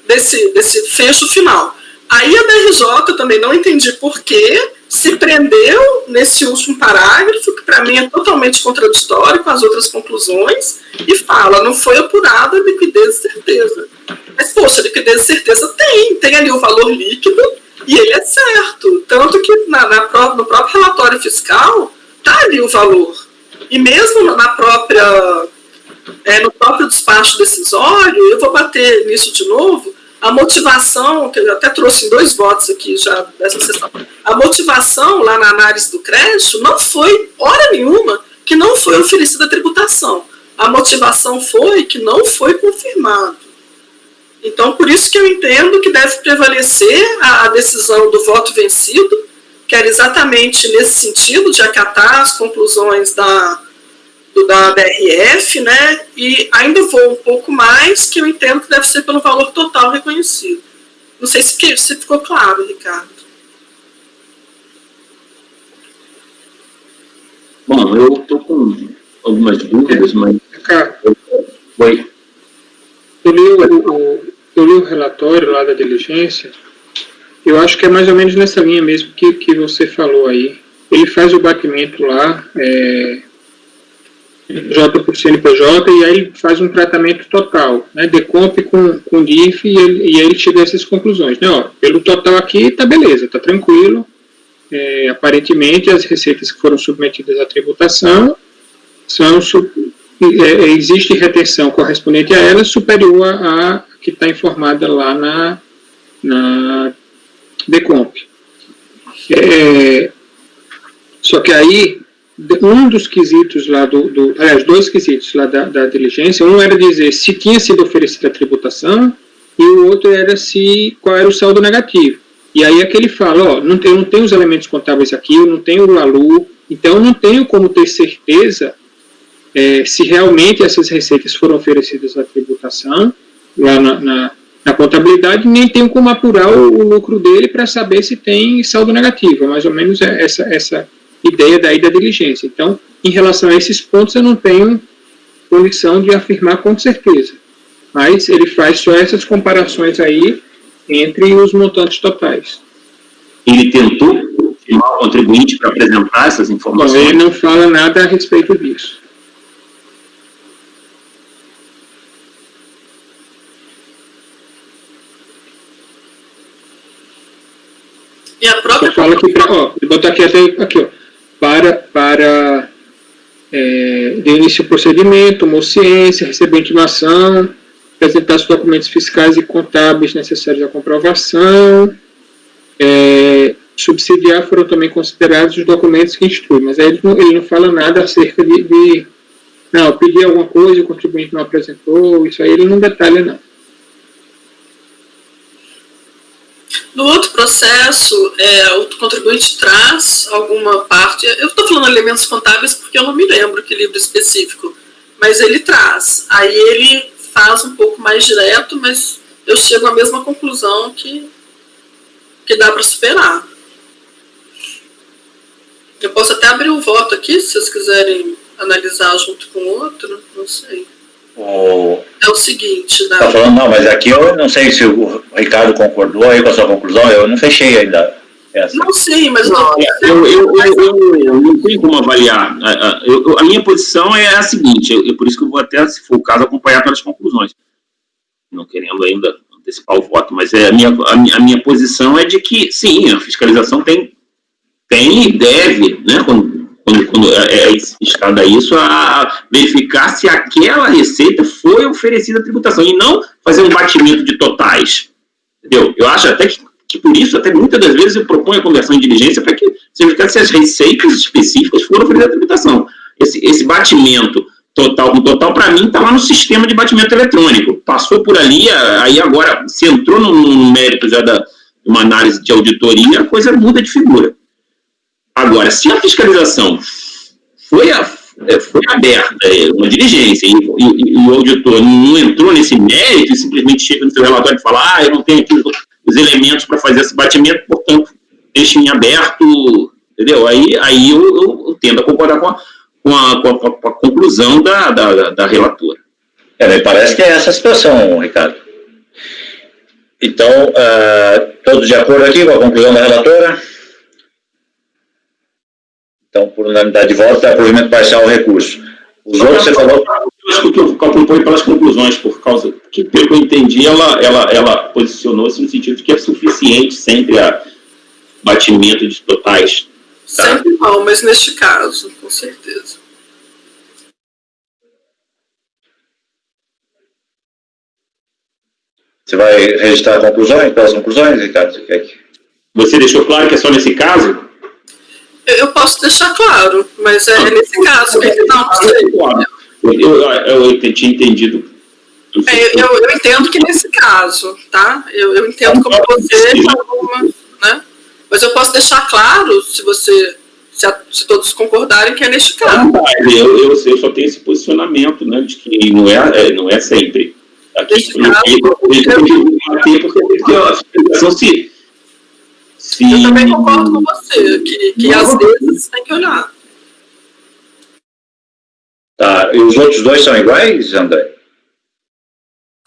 desse fecho final. Aí a DRJ também não entendi por que se prendeu nesse último parágrafo, que para mim é totalmente contraditório com as outras conclusões, e fala, não foi apurada liquidez e certeza. Mas, poxa, liquidez e certeza tem ali o valor líquido, e ele é certo. Tanto que no próprio relatório fiscal, está ali o valor. E mesmo no próprio despacho decisório, eu vou bater nisso de novo, a motivação, que eu até trouxe em 2 votos aqui já dessa sessão, a motivação lá na análise do crédito não foi, hora nenhuma, que não foi oferecida a tributação. A motivação foi que não foi confirmado. Então, por isso que eu entendo que deve prevalecer a decisão do voto vencido, que era exatamente nesse sentido, de acatar as conclusões da DRF, né? E ainda vou um pouco mais, que eu entendo que deve ser pelo valor total reconhecido. Não sei se ficou claro, Ricardo. Bom, eu estou com algumas dúvidas, mas... Ricardo, Oi. eu li o relatório lá da diligência, eu acho que é mais ou menos nessa linha mesmo que você falou aí. Ele faz o batimento lá, J por CNPJ, e aí ele faz um tratamento total, né, Decomp com DIF, e aí ele chega a essas conclusões, né, ó, pelo total aqui tá beleza, tá tranquilo, aparentemente as receitas que foram submetidas à tributação existe retenção correspondente a elas superior a que está informada lá na Decomp. Só que aí um dos quesitos lá aliás, 2 quesitos lá da diligência, um era dizer se tinha sido oferecida a tributação e o outro era qual era o saldo negativo. E aí é que ele fala, ó, eu não tenho os elementos contábeis aqui, eu não tenho o LALU, então eu não tenho como ter certeza se realmente essas receitas foram oferecidas à tributação lá na contabilidade, nem tenho como apurar o lucro dele para saber se tem saldo negativo. É mais ou menos essa ideia daí da diligência. Então, em relação a esses pontos, eu não tenho condição de afirmar com certeza. Mas ele faz só essas comparações aí entre os montantes totais. Ele tentou chamar o contribuinte para apresentar essas informações? Bom, ele não fala nada a respeito disso. E a própria... Fala aqui, vou botar aqui aqui, ó, para de início do procedimento, tomou ciência, recebeu intimação, apresentar os documentos fiscais e contábeis necessários à comprovação, subsidiar foram também considerados os documentos que instruem, mas aí ele não fala nada acerca não, pedir alguma coisa, o contribuinte não apresentou, isso aí ele não detalha, não. No outro processo, o contribuinte traz alguma parte, eu estou falando elementos contábeis porque eu não me lembro que livro específico, mas ele traz, aí ele faz um pouco mais direto, mas eu chego à mesma conclusão que dá para superar. Eu posso até abrir o voto aqui, se vocês quiserem analisar junto com o outro, não sei. É o seguinte... Tá falando, não, mas aqui eu não sei se o Ricardo concordou aí com a sua conclusão, eu não fechei ainda essa. Não, sim, mas... Eu não tenho como avaliar. A minha posição é a seguinte, por isso que eu vou até, se for o caso, acompanhar pelas conclusões. Não querendo ainda antecipar o voto, mas a minha posição é de que, sim, a fiscalização tem e deve, né, quando escada isso, a verificar se aquela receita foi oferecida à tributação e não fazer um batimento de totais, entendeu? Eu acho até que por isso, até muitas das vezes eu proponho a conversão em diligência para que se verificar se as receitas específicas foram oferecidas à tributação. Esse batimento total com total, para mim, está lá no sistema de batimento eletrônico. Passou por ali, aí agora, se entrou no mérito já de uma análise de auditoria, a coisa muda de figura. Agora, se a fiscalização foi aberta, uma diligência, e o auditor não entrou nesse mérito e simplesmente chega no seu relatório e fala, eu não tenho aqui os elementos para fazer esse batimento, portanto, deixe em aberto, entendeu? Aí eu tendo a concordar com a conclusão da relatora. Me parece que é essa a situação, Ricardo. Então, todos de acordo aqui com a conclusão da relatora? Então, por unanimidade de voto, é provimento parcial ao recurso. Os outros, você falou... Eu acho que eu acompanho pelas conclusões, por causa que, pelo que eu entendi, ela posicionou-se no sentido de que é suficiente sempre a batimento de totais. Sempre não, mas neste caso, com certeza. Você vai registrar conclusões, pelas conclusões, Ricardo? Você deixou claro que é só nesse caso? Eu posso deixar claro, mas é nesse caso que não sei. Eu tinha entendido. Eu entendo que nesse caso, tá? Eu entendo como você, né? Mas eu posso deixar claro, se todos concordarem, que é neste caso. Eu só tenho esse posicionamento, né, de que não é sempre. Aqui, eu também concordo com você, que às vezes tem que olhar. Tá, e os outros dois são iguais, André?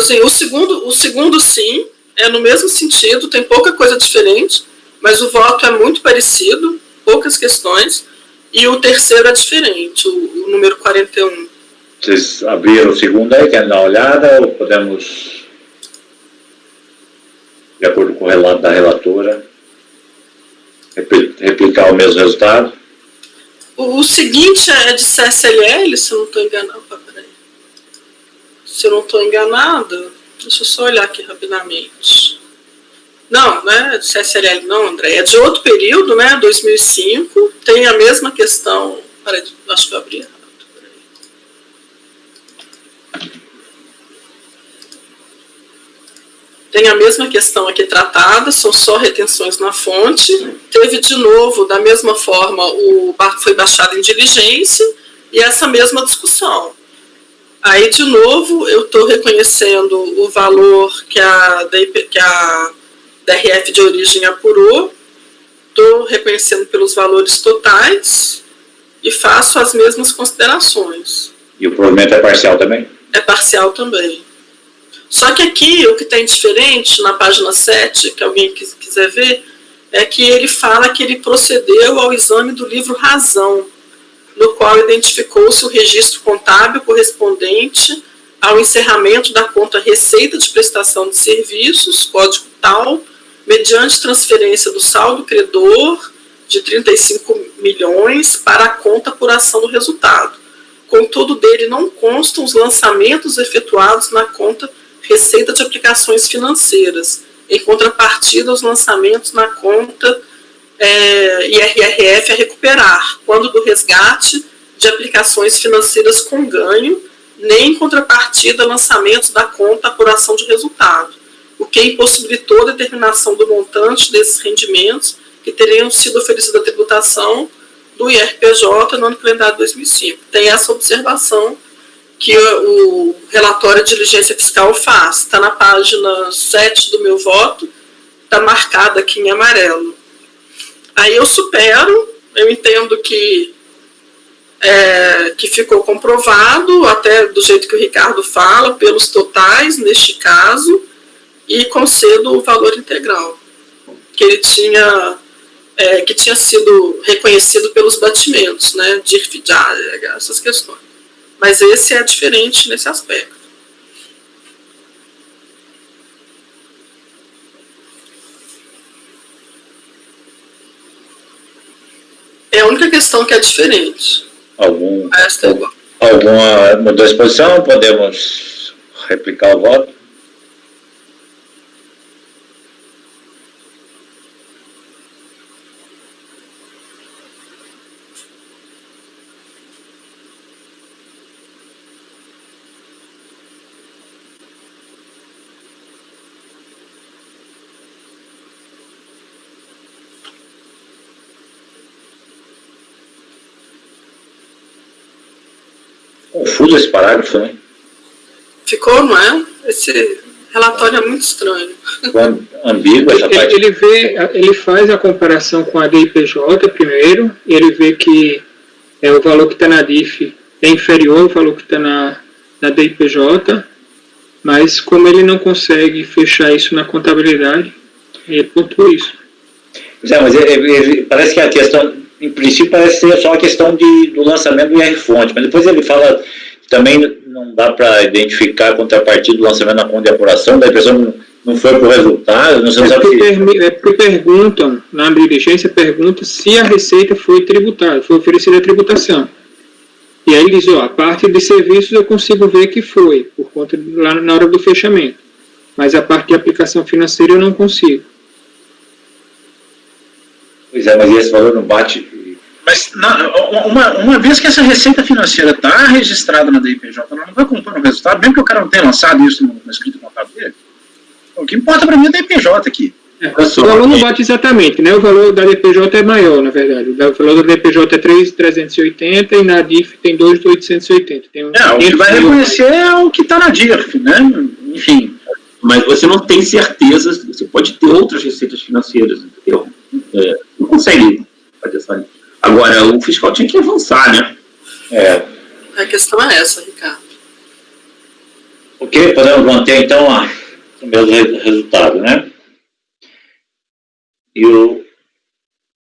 Assim, o segundo sim, é no mesmo sentido, tem pouca coisa diferente, mas o voto é muito parecido, poucas questões, e o terceiro é diferente, o número 41. Vocês abriram o segundo aí, querem dar uma olhada, ou podemos, de acordo com o relato da relatora, replicar o mesmo resultado? O seguinte é de CSLL, se eu não estou enganado. Peraí. Se eu não estou enganada, deixa eu só olhar aqui rapidamente. Não, não é de CSLL não, André. É de outro período, né? 2005. Tem a mesma questão. Peraí, acho que eu abri errado. Tem a mesma questão aqui tratada, são só retenções na fonte. Teve de novo, da mesma forma, foi baixado em diligência e essa mesma discussão. Aí, de novo, eu estou reconhecendo o valor que a DRF de origem apurou, estou reconhecendo pelos valores totais e faço as mesmas considerações. E o provimento é parcial também? É parcial também. Só que aqui, o que tem diferente, na página 7, que alguém quiser ver, é que ele fala que ele procedeu ao exame do livro Razão, no qual identificou-se o registro contábil correspondente ao encerramento da conta Receita de Prestação de Serviços, código tal, mediante transferência do saldo credor de 35 milhões para a conta apuração do resultado. Contudo, dele não constam os lançamentos efetuados na conta Receita de Aplicações Financeiras, em contrapartida aos lançamentos na conta IRRF a recuperar, quando do resgate de aplicações financeiras com ganho, nem em contrapartida lançamentos da conta apuração de resultado, o que impossibilitou a determinação do montante desses rendimentos que teriam sido oferecidos à tributação do IRPJ no ano calendário 2005. Tem essa observação que o relatório de diligência fiscal faz. Está na página 7 do meu voto, está marcado aqui em amarelo. Aí eu supero, eu entendo que ficou comprovado, até do jeito que o Ricardo fala, pelos totais, neste caso, e concedo o valor integral, que ele tinha, que tinha sido reconhecido pelos batimentos, né, de essas questões. Mas esse é diferente nesse aspecto. É a única questão que é diferente. Alguma é mudança de posição? Podemos replicar o voto? Confuso esse parágrafo, né? Ficou, não é? Esse relatório é muito estranho. Ambíguo essa parte. Ele faz a comparação com a DIPJ primeiro, ele vê que o valor que está na DIF é inferior ao valor que está na DIPJ, mas como ele não consegue fechar isso na contabilidade, ele pontuou isso. Mas parece que a questão, em princípio, parece ser só a questão do lançamento do IR-fonte, mas depois ele fala que também não dá para identificar a contrapartida do lançamento na conta de apuração, da impressão que não foi por resultado, não sei porque perguntam, na diligência, pergunta se a receita foi tributada, foi oferecida a tributação. E aí ele diz, a parte de serviços eu consigo ver que foi, por conta lá na hora do fechamento. Mas a parte de aplicação financeira eu não consigo. Pois é, mas esse valor não bate. Mas uma vez que essa receita financeira está registrada na DIPJ, ela não vai compor no resultado, mesmo que o cara não tenha lançado isso no escrito contábil dele. O que importa para mim é a DIPJ aqui. O valor não bate exatamente, né? O valor da DPJ é maior, na verdade. O valor da DPJ é 3.380 e na DIF tem 2.880. O que vai reconhecer é o que está na DIF, né? Enfim. Mas você não tem certeza, você pode ter outras receitas financeiras, entendeu? Não consegue fazer essa. Agora, o fiscal tinha que avançar, né? A questão é essa, Ricardo. Ok, podemos manter então o mesmo resultado, né?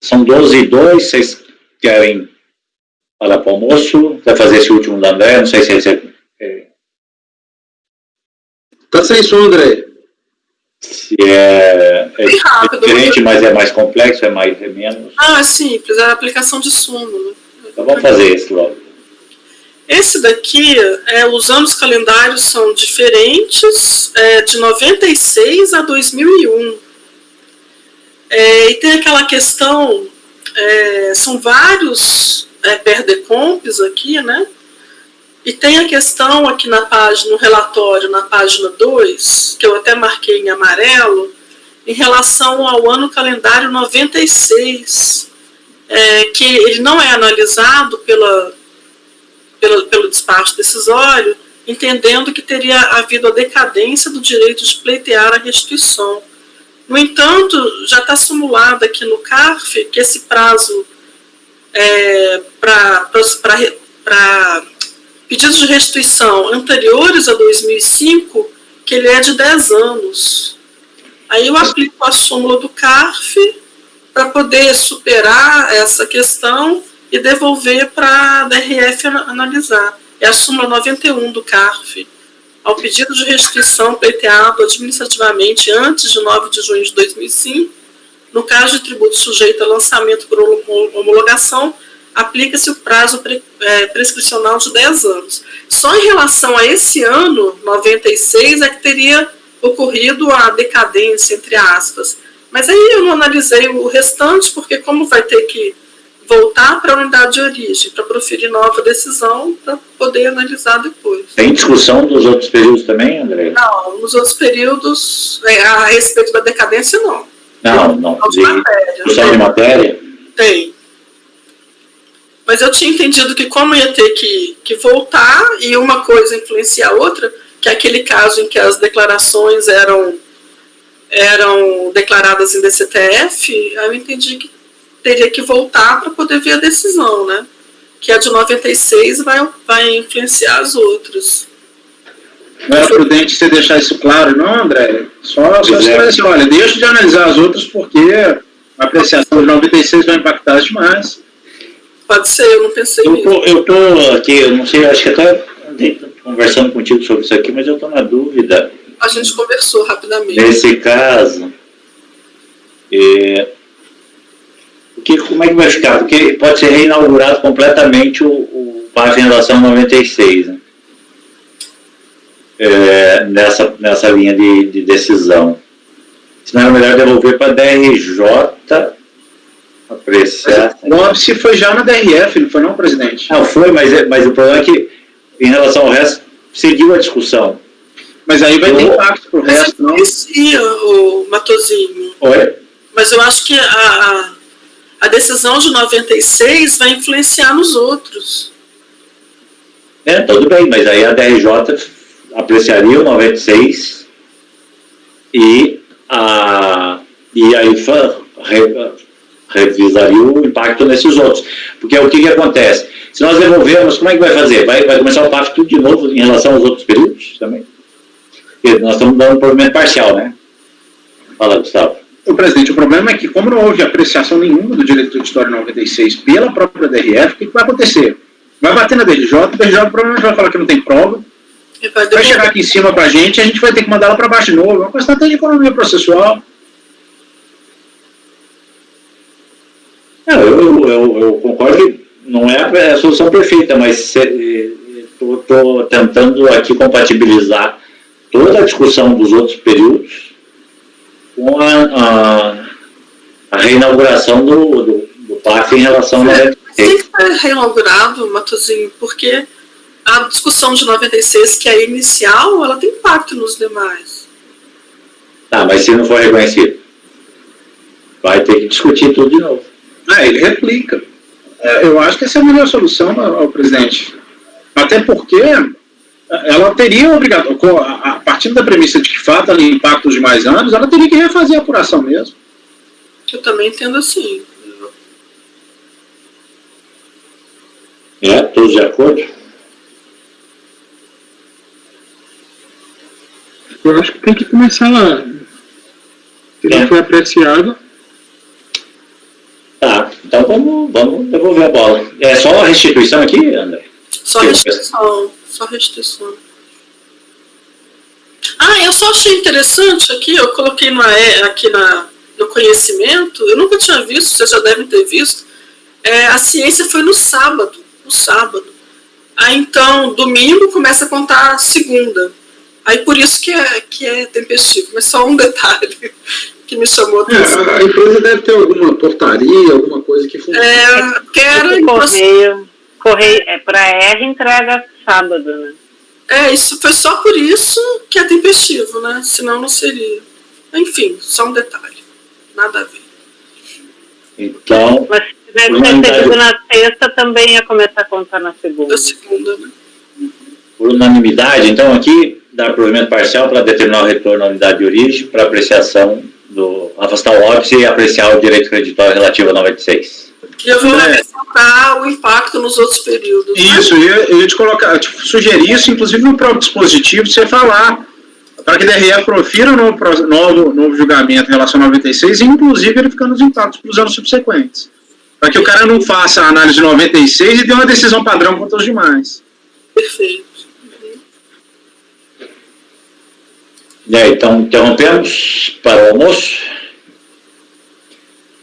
São 12h02, vocês querem parar para o almoço? Vai fazer esse último da André? Não sei se você... Tá sem som, André. Se é rápido, diferente, mas é mais complexo, é menos... É simples, é a aplicação de súmula. Então vamos fazer esse logo. Esse daqui, os anos calendários são diferentes, de 96 a 2001. E tem aquela questão, são vários perdecompes aqui, né? E tem a questão aqui na página, no relatório, na página 2, que eu até marquei em amarelo, em relação ao ano calendário 96, que ele não é analisado pelo despacho decisório, entendendo que teria havido a decadência do direito de pleitear a restituição. No entanto, já está simulado aqui no CARF que esse prazo para pedidos de restituição anteriores a 2005, que ele é de 10 anos. Aí eu aplico a súmula do CARF para poder superar essa questão e devolver para a DRF analisar. É a súmula 91 do CARF. Ao pedido de restituição pleiteado administrativamente antes de 9 de junho de 2005, no caso de tributo sujeito a lançamento por homologação, aplica-se o prazo prescricional de 10 anos. Só em relação a esse ano, 96, é que teria ocorrido a decadência, entre aspas. Mas aí eu não analisei o restante, porque como vai ter que voltar para a unidade de origem, para proferir nova decisão, para poder analisar depois. Tem discussão dos outros períodos também, André? Não, nos outros períodos, a respeito da decadência, não. Não. Discussão de matéria? Tem. Mas eu tinha entendido que como ia ter que voltar e uma coisa influenciar a outra, que é aquele caso em que as declarações eram declaradas em DCTF, aí eu entendi que teria que voltar para poder ver a decisão, né? Que a de 96 vai influenciar as outras. Não é prudente você deixar isso claro, não, André? Só esclarecer, olha, deixa de analisar as outras porque a apreciação de 96 vai impactar demais. Pode ser, eu não pensei nisso. Eu estou aqui, eu não sei, acho que até andei conversando contigo sobre isso aqui, mas eu estou na dúvida. A gente conversou rapidamente. Nesse caso, como é que vai ficar? Porque pode ser reinaugurado completamente o PAF em relação a 96, né? Nessa linha de decisão. Senão é melhor devolver para a DRJ apreciar. O óbice foi já na DRF, não foi não, presidente? Não, foi, mas o problema é que em relação ao resto, seguiu a discussão. Mas aí vai ter impacto pro resto, não? O Matosinho. Oi? Mas eu acho que a decisão de 96 vai influenciar nos outros. Tudo bem, mas aí a DRJ apreciaria o 96 e a IFA revisaria o impacto nesses outros. Porque o que acontece? Se nós devolvermos, como é que vai fazer? Vai começar o PAF tudo de novo em relação aos outros períodos também? Porque nós estamos dando um provimento parcial, né? Fala, Gustavo. O presidente, o problema é que, como não houve apreciação nenhuma do direito creditório 96 pela própria DRF, o que vai acontecer? Vai bater na DRJ, a DRJ provavelmente vai falar que não tem prova, vai chegar aqui em cima pra gente e a gente vai ter que mandar ela para baixo de novo. É uma questão até de economia processual. Eu concordo que não é a solução perfeita, mas estou tentando aqui compatibilizar toda a discussão dos outros períodos com a reinauguração do PAF em relação a 96. Tem que ser reinaugurado, Matosinho, porque a discussão de 96, que é inicial, ela tem impacto nos demais. Tá, mas se não for reconhecido, vai ter que discutir tudo de novo. Ele replica. Eu acho que essa é a melhor solução ao presidente. Até porque ela teria obrigado, a partir da premissa de que falta impacto de mais anos, ela teria que refazer a apuração mesmo. Eu também entendo assim. Todos de acordo? Eu acho que tem que começar lá. Se não foi apreciado. Tá, então vamos devolver a bola. É só a restituição aqui, André? Só restituição. Eu só achei interessante aqui, eu coloquei aqui no conhecimento, eu nunca tinha visto, vocês já devem ter visto, a ciência foi no sábado. Aí então, domingo começa a contar segunda. Aí por isso que é tempestivo, mas só um detalhe que me chamou a atenção. A empresa deve ter alguma portaria, alguma coisa que funcione. Correio para R entrega sábado, né? Isso foi só por isso que é tempestivo, né? Senão não seria. Enfim, só um detalhe. Nada a ver. Então, mas se tivesse recebido na sexta, também ia começar a contar na segunda. Na segunda, né? Por unanimidade, então aqui, dar provimento parcial para determinar o retorno à unidade de origem para apreciação afastar o óbice e apreciar o direito creditório relativo a 96. E eu vou ressaltar o impacto nos outros períodos. Isso, eu ia te sugerir isso, inclusive no próprio dispositivo, você falar para que a DRF profira um novo julgamento em relação a 96, inclusive verificando os impactos para os anos subsequentes. Para que o cara não faça a análise de 96 e dê uma decisão padrão contra os demais. Perfeito. E aí, então, interrompemos para o almoço.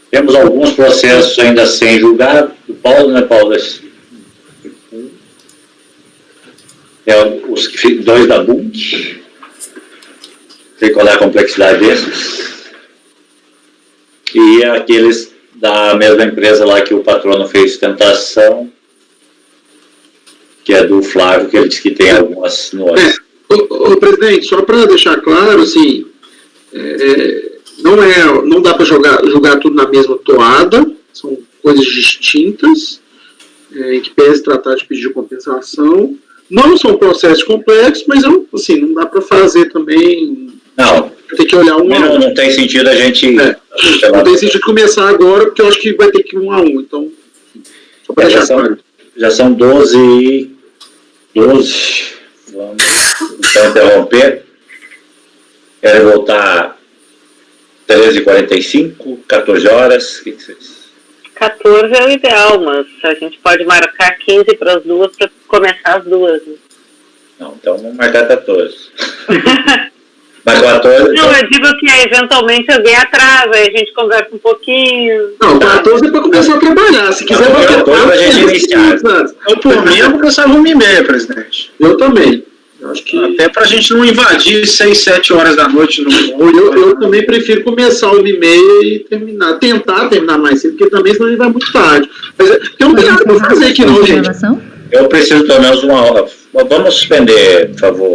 Temos alguns processos ainda sem julgar. O Paulo, né, Paulo? Os dois da BUNC. Não sei qual é a complexidade desses. E aqueles da mesma empresa lá que o patrono fez sustentação, que é do Flávio, que ele disse que tem algumas nuances. Ô, presidente, só para deixar claro, assim, não dá para jogar tudo na mesma toada, são coisas distintas, em que pese tratar de pedir compensação. Não são processos complexos, mas assim, não dá para fazer também. Não. Tem que olhar um a um. Não tem sentido a gente. Não tem sentido começar agora, porque eu acho que vai ter que ir um a um. Então, só para deixar claro. Já são 12. Vamos então interromper. Quero voltar 13h45, 14 horas. O que vocês? 14 é o ideal, mas a gente pode marcar 15 para as duas para começar as duas. Né? Não, então vamos marcar 14. Mas 14. Não, eu digo que eventualmente alguém atrasa, aí a gente conversa um pouquinho. Não, 14 é para começar a trabalhar. Se quiser bater 14 a gente iniciar. Por mim, eu vou começar 1h30, presidente. Eu também. Eu acho que... Até para a gente não invadir 6, 7 horas da noite no eu também prefiro começar 1h30 e tentar terminar mais cedo, porque também senão a gente vai muito tarde. Mas eu não tenho nada para fazer aqui não, gente. Eu preciso pelo menos uma hora. Vamos suspender, por favor.